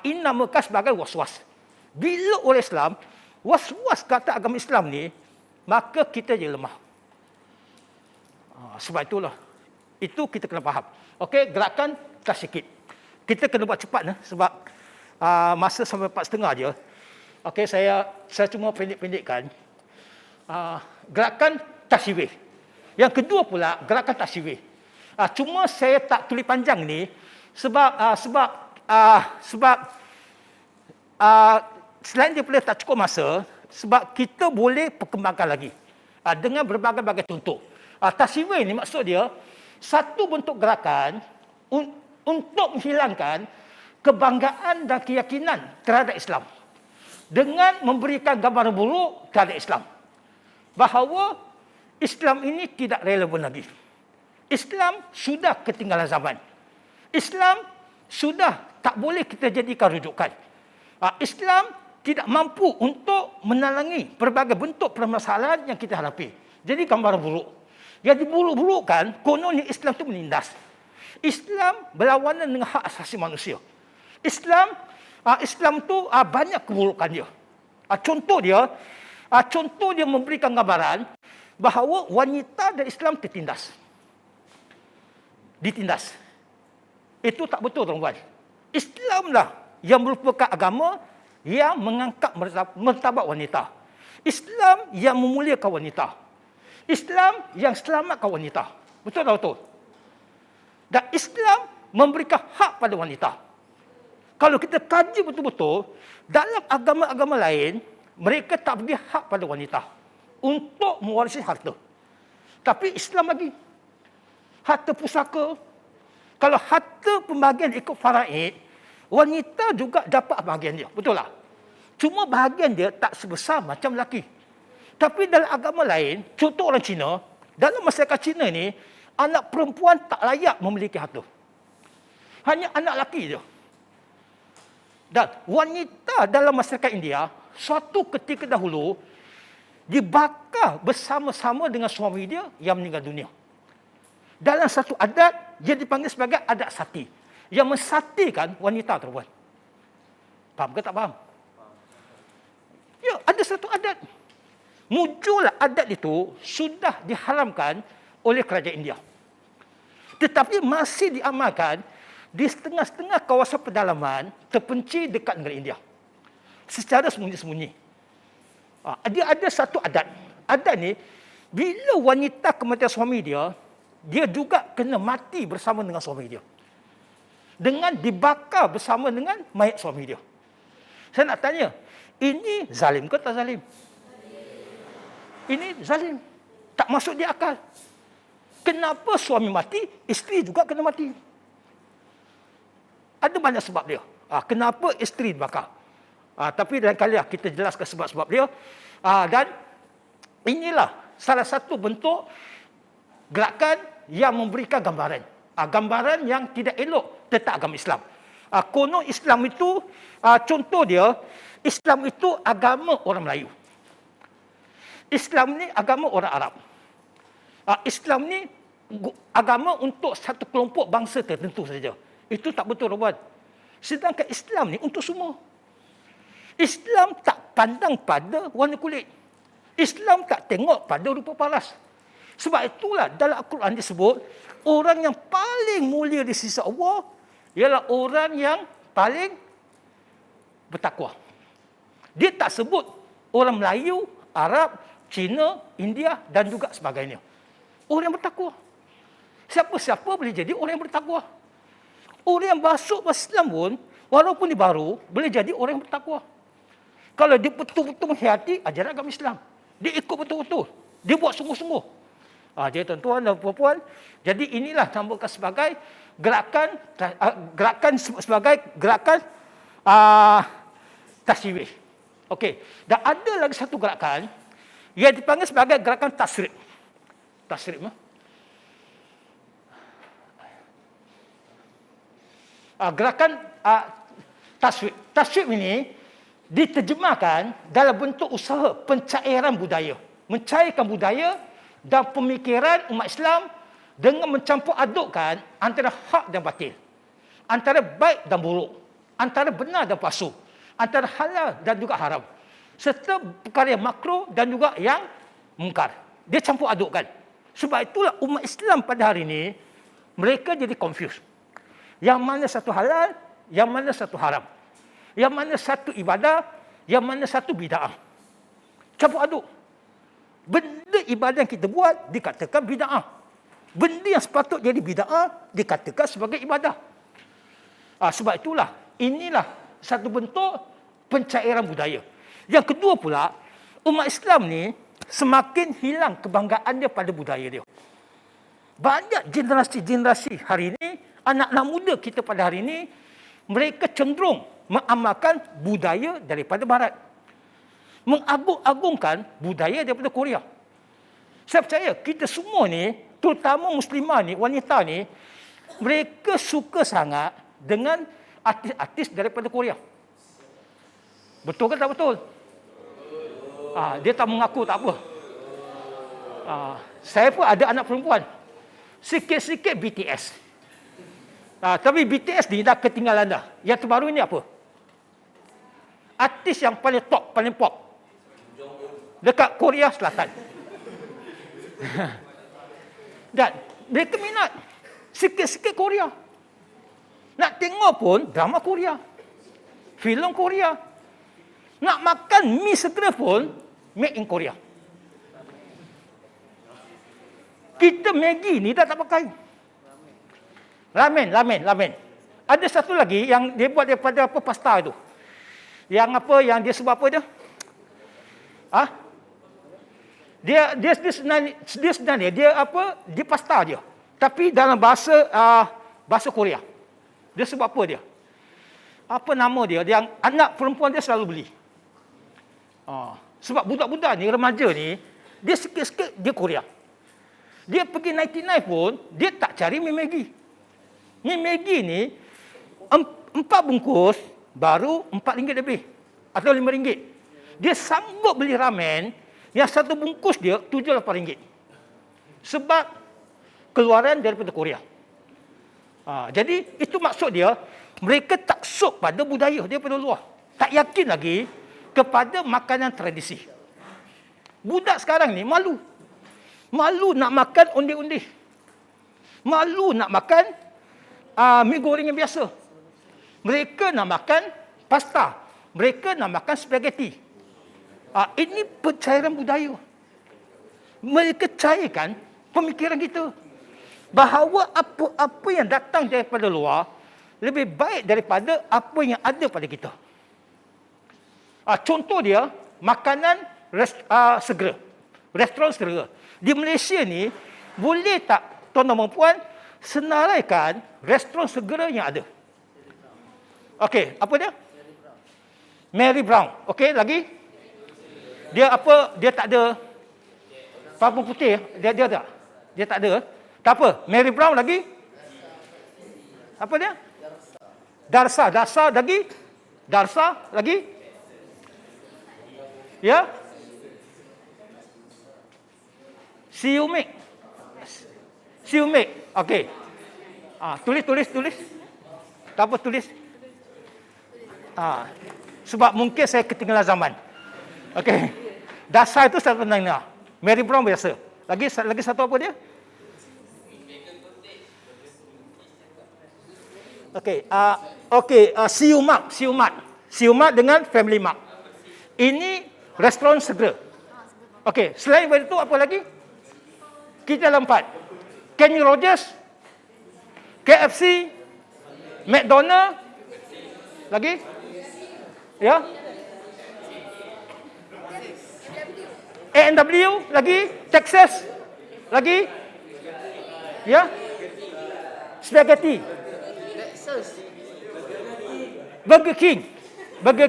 Ini namakan sebagai was-was. Bila orang Islam was-was kata agama Islam ni, maka kita jadi lemah. Sebab itulah. Itu kita kena faham. Okey, gerakan sikit. Kita kena buat cepat sebab masa sampai 4.30 je. Okey, saya cuma pendek-pendekkan. Gerakan tasyirih. Yang kedua pula, gerakan tasyirih. Cuma saya tak tulis panjang ni sebab selain daripada tak cukup masa, sebab kita boleh perkembangkan lagi dengan berbagai-bagai contoh. Tasyirih ni maksud dia satu bentuk gerakan untuk menghilangkan kebanggaan dan keyakinan terhadap Islam dengan memberikan gambaran buruk terhadap Islam. Bahawa Islam ini tidak relevan lagi. Islam sudah ketinggalan zaman. Islam sudah tak boleh kita jadikan rujukan. Islam tidak mampu untuk menalangi berbagai bentuk permasalahan yang kita hadapi. Jadi gambaran buruk. Yang diburuk-burukkan, kononnya Islam itu menindas. Islam berlawanan dengan hak asasi manusia. Islam tu banyak keburukan dia. Contoh dia memberikan gambaran bahawa wanita dan Islam ditindas. Itu tak betul, tuan-tuan. Islamlah yang merupakan agama yang mengangkat martabat wanita. Islam yang memuliakan wanita. Islam yang selamatkan wanita. Betul tak betul? Dan Islam memberikan hak pada wanita. Kalau kita kaji betul-betul, dalam agama-agama lain, mereka tak bagi hak pada wanita untuk mewarisi harta. Tapi Islam bagi. Harta pusaka. Kalau harta pembahagian ikut faraid, wanita juga dapat bahagian dia. Betul tak? Cuma bahagian dia tak sebesar macam lelaki. Tapi dalam agama lain, contoh orang Cina, dalam masyarakat Cina ni, anak perempuan tak layak memiliki harta. Hanya anak lelaki je. Dan wanita dalam masyarakat India, suatu ketika dahulu, dibakar bersama-sama dengan suami dia yang meninggal dunia. Dalam satu adat, dia dipanggil sebagai adat sati. Yang mensatikan wanita perempuan. Faham ke tak faham? Ya, ada satu adat. Muncullah adat itu sudah diharamkan oleh kerajaan India. Tetapi masih diamalkan di setengah-setengah kawasan pedalaman terpencil dekat negara India. Secara sembunyi-sembunyi. Dia ada satu adat. Adat ni, bila wanita kematian suami dia, dia juga kena mati bersama dengan suami dia. Dengan dibakar bersama dengan mayat suami dia. Saya nak tanya, ini zalim ke tak zalim? Ini zalim. Tak masuk di akal. Kenapa suami mati, isteri juga kena mati? Ada banyak sebab dia. Kenapa isteri dibakar? Tapi lain kali kita jelaskan sebab-sebab dia. Dan inilah salah satu bentuk gerakan yang memberikan gambaran. Gambaran yang tidak elok tentang agama Islam. Konon Islam itu, contoh dia, Islam itu agama orang Melayu. Islam ni agama orang Arab. Islam ni agama untuk satu kelompok bangsa tertentu saja. Itu tak betul, Robert. Sedangkan Islam ni untuk semua. Islam tak pandang pada warna kulit. Islam tak tengok pada rupa paras. Sebab itulah dalam Al-Quran disebut, orang yang paling mulia di sisi Allah ialah orang yang paling bertakwa. Dia tak sebut orang Melayu, Arab, Cina, India dan juga sebagainya. Orang yang bertakwa. Siapa-siapa boleh jadi orang yang bertakwa. Orang yang masuk Islam pun, walaupun dia baru, boleh jadi orang yang bertakwa. Kalau dia betul-betul menghayati ajaran agama Islam. Dia ikut betul-betul. Dia buat sungguh-sungguh. Jadi tuan-tuan dan puan-puan, jadi inilah namakan sebagai gerakan sebagai gerakan tasyrif. Okey. Dan ada lagi satu gerakan yang dipanggil sebagai gerakan tasrif. Tasrif gerakan tasrif. Tasrif ini diterjemahkan dalam bentuk usaha pencairan budaya. Mencairkan budaya dan pemikiran umat Islam dengan mencampur adukkan antara hak dan batil. Antara baik dan buruk. Antara benar dan palsu. Antara halal dan juga haram. Serta perkara yang makruh dan juga yang mungkar. Dia campur adukkan. Sebab itulah umat Islam pada hari ini, mereka jadi confused. Yang mana satu halal, yang mana satu haram. Yang mana satu ibadah, yang mana satu bid'ah. Campur aduk. Benda ibadah yang kita buat dikatakan bid'ah. Benda yang sepatut jadi bid'ah dikatakan sebagai ibadah. Sebab itulah, inilah satu bentuk pencairan budaya. Yang kedua pula, umat Islam ni semakin hilang kebanggaan dia pada budaya dia. Banyak generasi-generasi hari ini, anak-anak muda kita pada hari ini, mereka cenderung mengamalkan budaya daripada Barat. Mengagung-agungkan budaya daripada Korea. Saya percaya kita semua ni, terutama muslimah ni, wanita ni, mereka suka sangat dengan artis-artis daripada Korea. Betul ke tak betul? Dia tak mengaku, tak apa. Saya pun ada anak perempuan. Sikit-sikit BTS. Tapi BTS ni dah ketinggalan dah. Yang terbaru ni apa? Artis yang paling top, paling pop. Dekat Korea Selatan. Dan mereka minat. Sikit-sikit Korea. Nak tengok pun drama Korea. Filem Korea. Nak makan mi segera pun, made in Korea. Kita Maggi ni dah tak pakai. Ramen. Ada satu lagi yang dia buat daripada apa, pasta itu. Yang apa, yang dia sebab apa dia? Dia sebenarnya dia apa? Dia pasta dia. Tapi dalam bahasa Korea. Dia sebab apa dia? Apa nama dia? Yang anak perempuan dia selalu beli. Sebab budak-budak ni, remaja ni, dia sikit-sikit dia Korea. Dia pergi 99 pun, dia tak cari mi Maggi. Mi Maggi ni 4 bungkus baru RM4 lebih atau RM5. Dia sanggup beli ramen yang satu bungkus dia RM7-8. Sebab keluaran daripada Korea. Jadi itu maksud dia, mereka tak sok pada budaya daripada luar. Tak yakin lagi kepada makanan tradisi. Budak sekarang ni malu. Malu nak makan ondeh-ondeh. Malu nak makan mi goreng yang biasa. Mereka nak makan pasta. Mereka nak makan spaghetti. Ini pencairan budaya. Mereka cairkan pemikiran kita. Bahawa apa yang datang daripada luar lebih baik daripada apa yang ada pada kita. Contoh dia, makanan segera. Restoran segera. Di Malaysia ni, boleh tak tuan-tuan dan puan senaraikan restoran segera yang ada? Okey, apa dia? Mary Brown. Okey, lagi? Dia apa? Dia tak ada parfum putih. Dia tak? Dia tak ada. Tak apa. Mary Brown lagi? Apa dia? Darsa lagi? Darsa lagi? Ya? Siumek. Okey. Tulis. Tak apa tulis. Sebab mungkin saya ketinggalan zaman. Okey. Dasar itu saya pernah dengar. Mary Brown biasa. Lagi satu apa dia? Okey. Siumat dengan Family Mart. Ini restoran segera. Okey, selain daripada itu apa lagi? Kita lompat. Kenny Rogers, KFC, McDonald, lagi? Ya? A&W, lagi? Texas, lagi? Ya? Spaghetti. Burger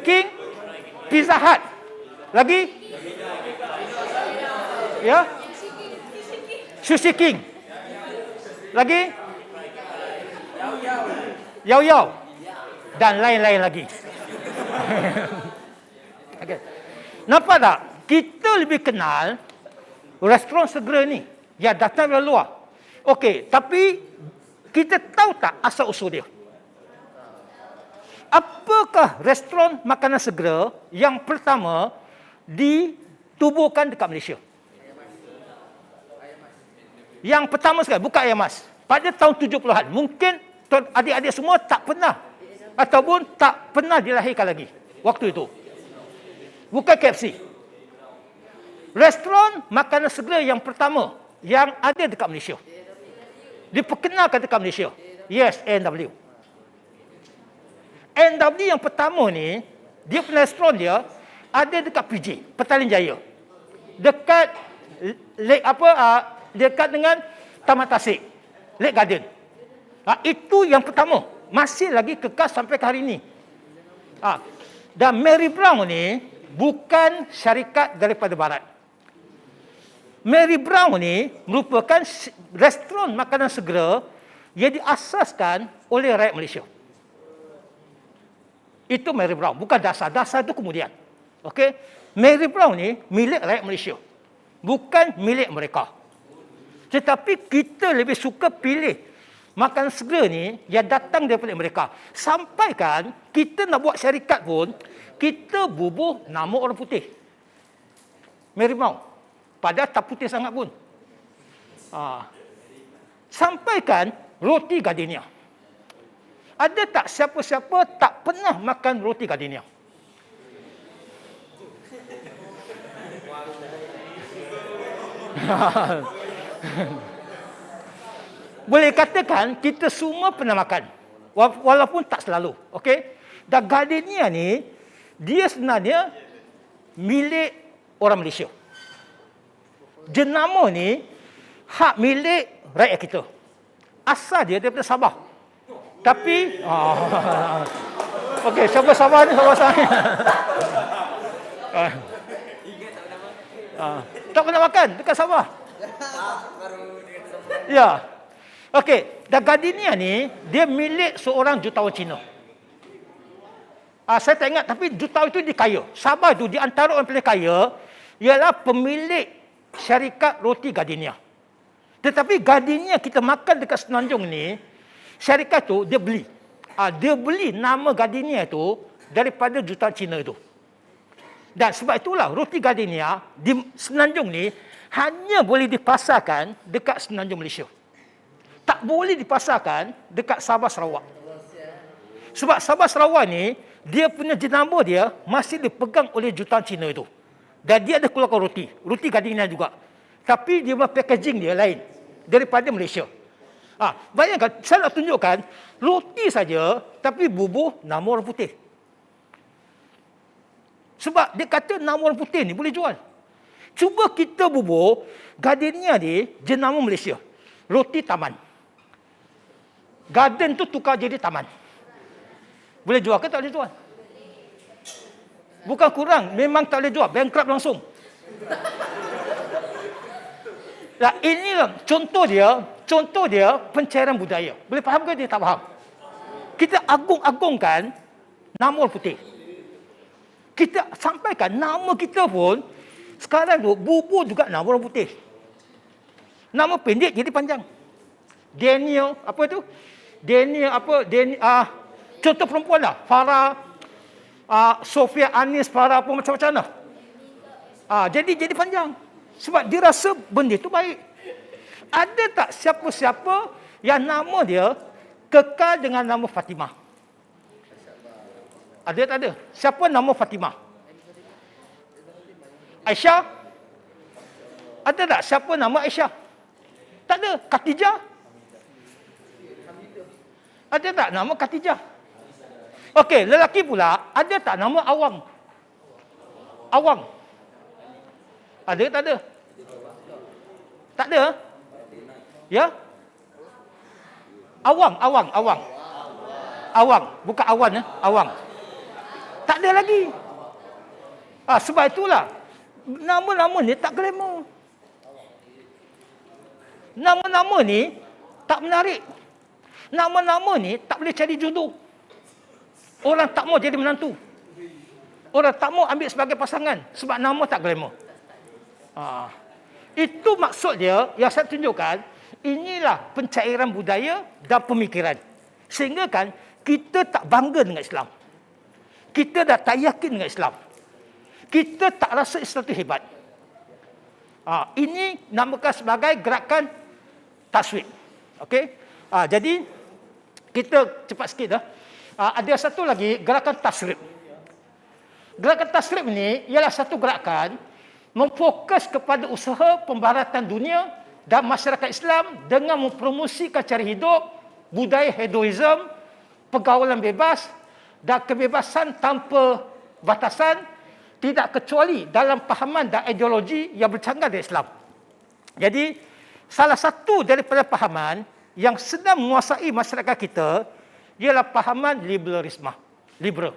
King, Pizza Hut, lagi? Ya? Sushi King. Lagi? Yao. Dan lain-lain lagi. Okay. Nampak tak? Kita lebih kenal restoran segera ni yang datang dari luar. Okey, tapi kita tahu tak asal usul dia? Apakah restoran makanan segera yang pertama ditubuhkan dekat Malaysia? Yang pertama sekali, bukan Ayam Mas. Pada tahun 70-an. Mungkin adik-adik semua tak pernah ataupun tak pernah dilahirkan lagi waktu itu. Bukan KFC. Restoran makanan segera yang pertama yang ada dekat Malaysia. Diperkenalkan dekat Malaysia. Yes, A&W. A&W yang pertama ni, dia punya restoran dia ada dekat PJ, Petaling Jaya. Dekat dekat dengan Taman Tasik, Lake Garden. Itu yang pertama. Masih lagi kekal sampai ke hari ini. Dan Mary Brown ni bukan syarikat daripada barat. Mary Brown ni merupakan restoran makanan segera yang diasaskan oleh rakyat Malaysia. Itu Mary Brown, bukan Dasar. Dasar itu kemudian. Okey? Mary Brown ni milik rakyat Malaysia. Bukan milik mereka. Tetapi kita lebih suka pilih makanan segera ni yang datang daripada mereka. Sampaikan kita nak buat syarikat pun, kita bubuh nama orang putih. Mary Brown. Padahal tak putih sangat pun. Sampaikan roti gardenia. Ada tak siapa-siapa tak pernah makan roti gardenia? Boleh katakan kita semua pernah makan. Walaupun tak selalu. Okey? Dan gardenia ni, dia sebenarnya milik orang Malaysia. Jenama ni hak milik rakyat kita. Asal dia daripada Sabah. Tapi okey, siapa Sabah ni? Sabah saya. Tak pernah makan dekat Sabah. Ya. Okey, dan gardenia ni dia milik seorang jutawan Cina. Saya tak ingat, tapi jutawan itu dia kaya. Sabah itu di antara orang paling kaya ialah pemilik syarikat roti gardenia. Tetapi gardenia kita makan dekat Semenanjung ni, syarikat tu dia beli. Dia beli nama gardenia itu daripada jutawan Cina itu. Dan sebab itulah roti gardenia di Semenanjung ni hanya boleh dipasarkan dekat Semenanjung Malaysia. Tak boleh dipasarkan dekat Sabah Sarawak. Sebab Sabah Sarawak ni, dia punya jenama dia masih dipegang oleh jutawan Cina itu. Dan dia ada keluarkan roti gardenia juga. Tapi dia punya packaging dia lain daripada Malaysia. Bayangkan, saya nak tunjukkan roti saja, tapi bubuh nama orang putih. Sebab dia kata nama orang putih ni boleh jual. Cuba kita bubuh gardenia ni jenama Malaysia. Roti taman. Garden tu tukar jadi taman. Boleh jual ke tak boleh jual? Bukan kurang, memang tak boleh jual. Bankrupt langsung. Nah, ini contoh dia pencairan budaya. Boleh faham ke dia tak faham? Kita agung-agungkan nama orang putih. Kita sampaikan nama kita pun sekarang tu bubur juga nama orang putih. Nama pendek jadi panjang. Daniel apa tu? Contoh perempuan lah. Farah, Sofia Anis, Farah apa macam-macam lah. Jadi panjang. Sebab dia rasa benda tu baik. Ada tak siapa-siapa yang nama dia kekal dengan nama Fatimah? Ada tak ada? Siapa nama Fatimah? Aisyah? Ada tak siapa nama Aisyah? Tak ada. Khatijah? Ada tak nama Khatijah? Okey, lelaki pula, ada tak nama Awang? Awang? Ada tak ada? Tak ada? Ya? Awang. Awang, bukan awan ya, Awang. Tak ada lagi. Sebab itulah nama-nama ni tak glamour. Nama-nama ni tak menarik. Nama-nama ni tak boleh cari jodoh. Orang tak mau jadi menantu. Orang tak mau ambil sebagai pasangan sebab nama tak glamour. Itu maksud dia yang saya tunjukkan. Inilah pencairan budaya dan pemikiran. Sehingga kan kita tak bangga dengan Islam. Kita dah tak yakin dengan Islam. Kita tak rasa Islam itu hebat. Ini namakan sebagai gerakan taswib. Okey? Jadi kita cepat sikit dah. Ada satu lagi gerakan tasrib. Gerakan tasrib ini ialah satu gerakan memfokus kepada usaha pembaratan dunia dan masyarakat Islam dengan mempromosikan cara hidup, budaya hedonisme, pergaulan bebas dan kebebasan tanpa batasan, tidak kecuali dalam pahaman dan ideologi yang bercanggah dengan Islam. Jadi, salah satu daripada pahaman yang sedang menguasai masyarakat kita ialah pahaman liberalisme. Liberal.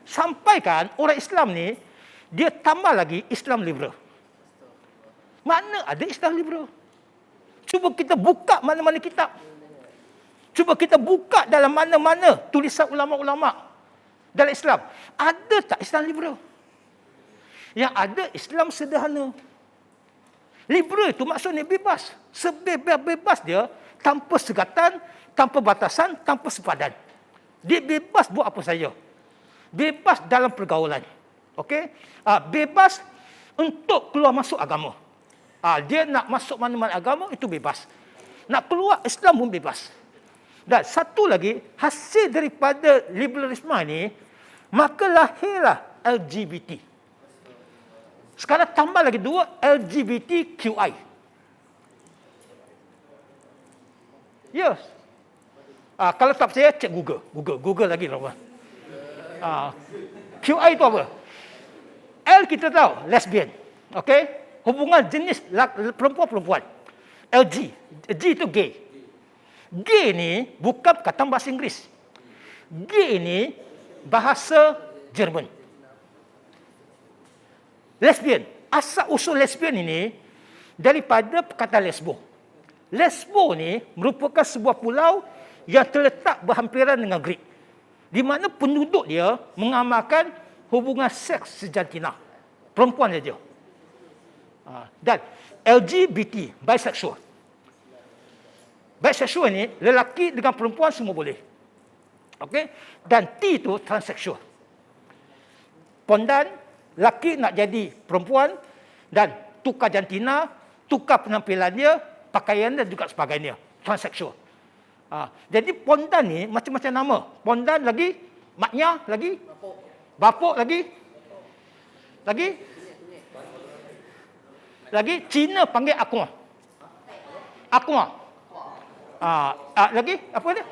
Sampaikan orang Islam ni, dia tambah lagi Islam liberal. Mana ada Islam liberal? Cuba kita buka mana-mana kitab. Cuba kita buka dalam mana-mana tulisan ulama-ulama dalam Islam. Ada tak Islam liberal? Yang ada Islam sederhana. Liberal itu maksudnya bebas. Sebebas-bebas dia, tanpa segatan, tanpa batasan, tanpa sepadan. Dia bebas buat apa saja. Bebas dalam pergaulan. Okey? Bebas untuk keluar masuk agama. Dia nak masuk mana-mana agama, itu bebas. Nak keluar Islam pun bebas. Dan satu lagi, hasil daripada liberalisme ni, maka lahirlah LGBT. Sekarang tambah lagi 2, LGBTQI. Yes. Kalau tak percaya, cek Google lagi lah. QI itu apa? L kita tahu, lesbian. Okey? Hubungan jenis perempuan-perempuan. LG. G itu gay. Gay ni bukan kata bahasa Inggeris. Gay ni bahasa Jerman. Lesbian. Asal usul lesbian ini daripada perkataan lesbo. Lesbo ni merupakan sebuah pulau yang terletak berhampiran dengan Greek, di mana penduduk dia mengamalkan hubungan seks sejantina. Perempuan saja. Dan LGBT, bisexual. Bisexual ni lelaki dengan perempuan semua boleh. Okey? Dan T itu transseksual. Pondan, lelaki nak jadi perempuan dan tukar jantina, tukar penampilannya, pakaian dan juga sebagainya. Transseksual. Jadi pondan ni macam-macam nama. Pondan lagi, maknya lagi, bapuk lagi, Cina panggil aqua. Lagi apa dia?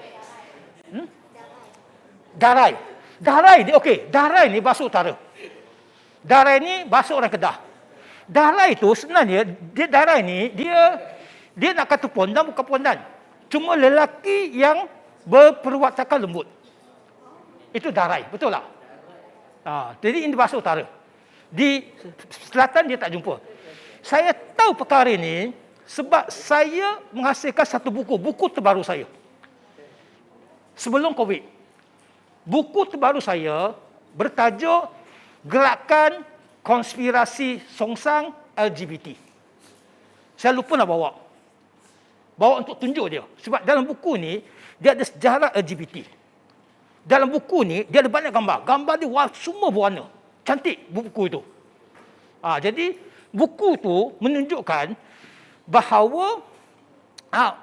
Darai ni okey. Darai ni bahasa utara. Darai ni bahasa orang Kedah. Darai tu sebenarnya darai ni dia nak kata pondan bukan pondan. Cuma lelaki yang berperwatakan lembut. Itu darai, betul tak? Jadi ini bahasa utara. Di selatan dia tak jumpa. Saya tahu perkara ini sebab saya menghasilkan satu buku terbaru saya. Sebelum Covid. Buku terbaru saya bertajuk Gerakan Konspirasi Songsang LGBT. Saya lupa nak bawa untuk tunjuk dia. Sebab dalam buku ni, dia ada sejarah LGBT. Dalam buku ni, dia ada banyak gambar. Gambar dia semua berwarna. Cantik buku itu. Jadi, buku tu menunjukkan bahawa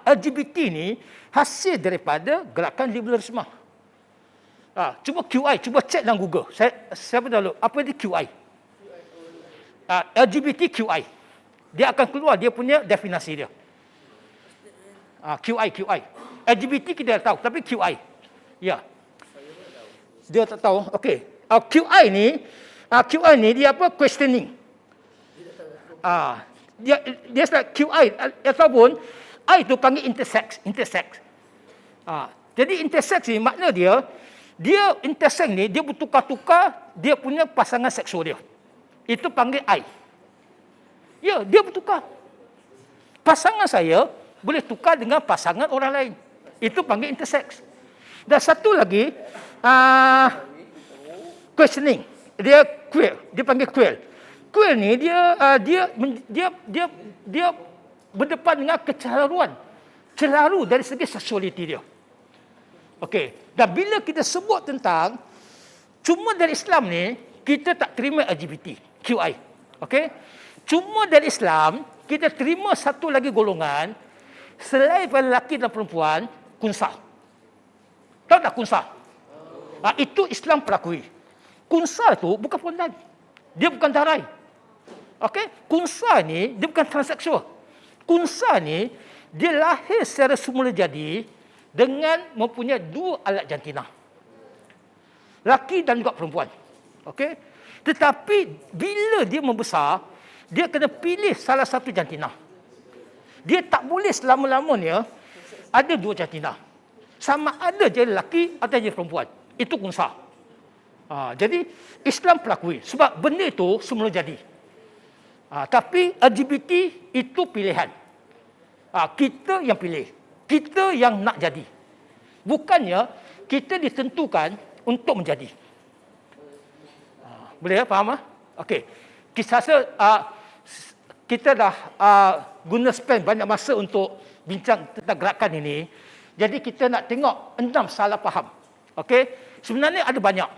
LGBT ni hasil daripada gerakan liberalisme. Cuba QI, cuba cek dalam Google. Saya dulu, apa dia QI? LGBTQI. Dia akan keluar dia punya definisi dia. QI. LGBT kita dah tahu, tapi QI. Ya. Dia tak tahu. Okey. QI ni dia apa? Questioning. Dia sebab QI ataupun I itu panggil intersex. Jadi intersex ni makna dia intersex ni dia bertukar-tukar dia punya pasangan seksual dia. Itu panggil I. Ya, dia bertukar. Pasangan saya boleh tukar dengan pasangan orang lain. Itu panggil intersex. Dan satu lagi questioning. Dia queer. Dia panggil queer. Queer ni dia berdepan dengan kecelaruan. Celaru dari segi seksualiti dia. Okey. Dan bila kita sebut tentang cuma dari Islam ni kita tak terima LGBT, QI. Okey? Cuma dari Islam kita terima satu lagi golongan selain lelaki dan perempuan, kunsa. Tahu tak kunsa? Itu Islam perakui. Kunsa tu bukan pondan. Dia bukan darai. Okey? Kunsa ni dia bukan transseksual. Kunsa ni dia lahir secara semula jadi dengan mempunyai 2 alat jantina. Laki dan juga perempuan. Okey? Tetapi bila dia membesar, dia kena pilih salah satu jantina. Dia tak boleh selama-lamanya ada 2 jantina. Sama ada jadi lelaki atau jadi perempuan. Itu kunsa. Jadi Islam pelakui. Sebab benda itu semula jadi. Tapi LGBT itu pilihan. Kita yang pilih. Kita yang nak jadi. Bukannya kita ditentukan untuk menjadi. Boleh faham? Okey. Kita rasa kita dah guna spend banyak masa untuk bincang tentang gerakan ini. Jadi kita nak tengok 6 salah faham. Okey. Sebenarnya ada banyak.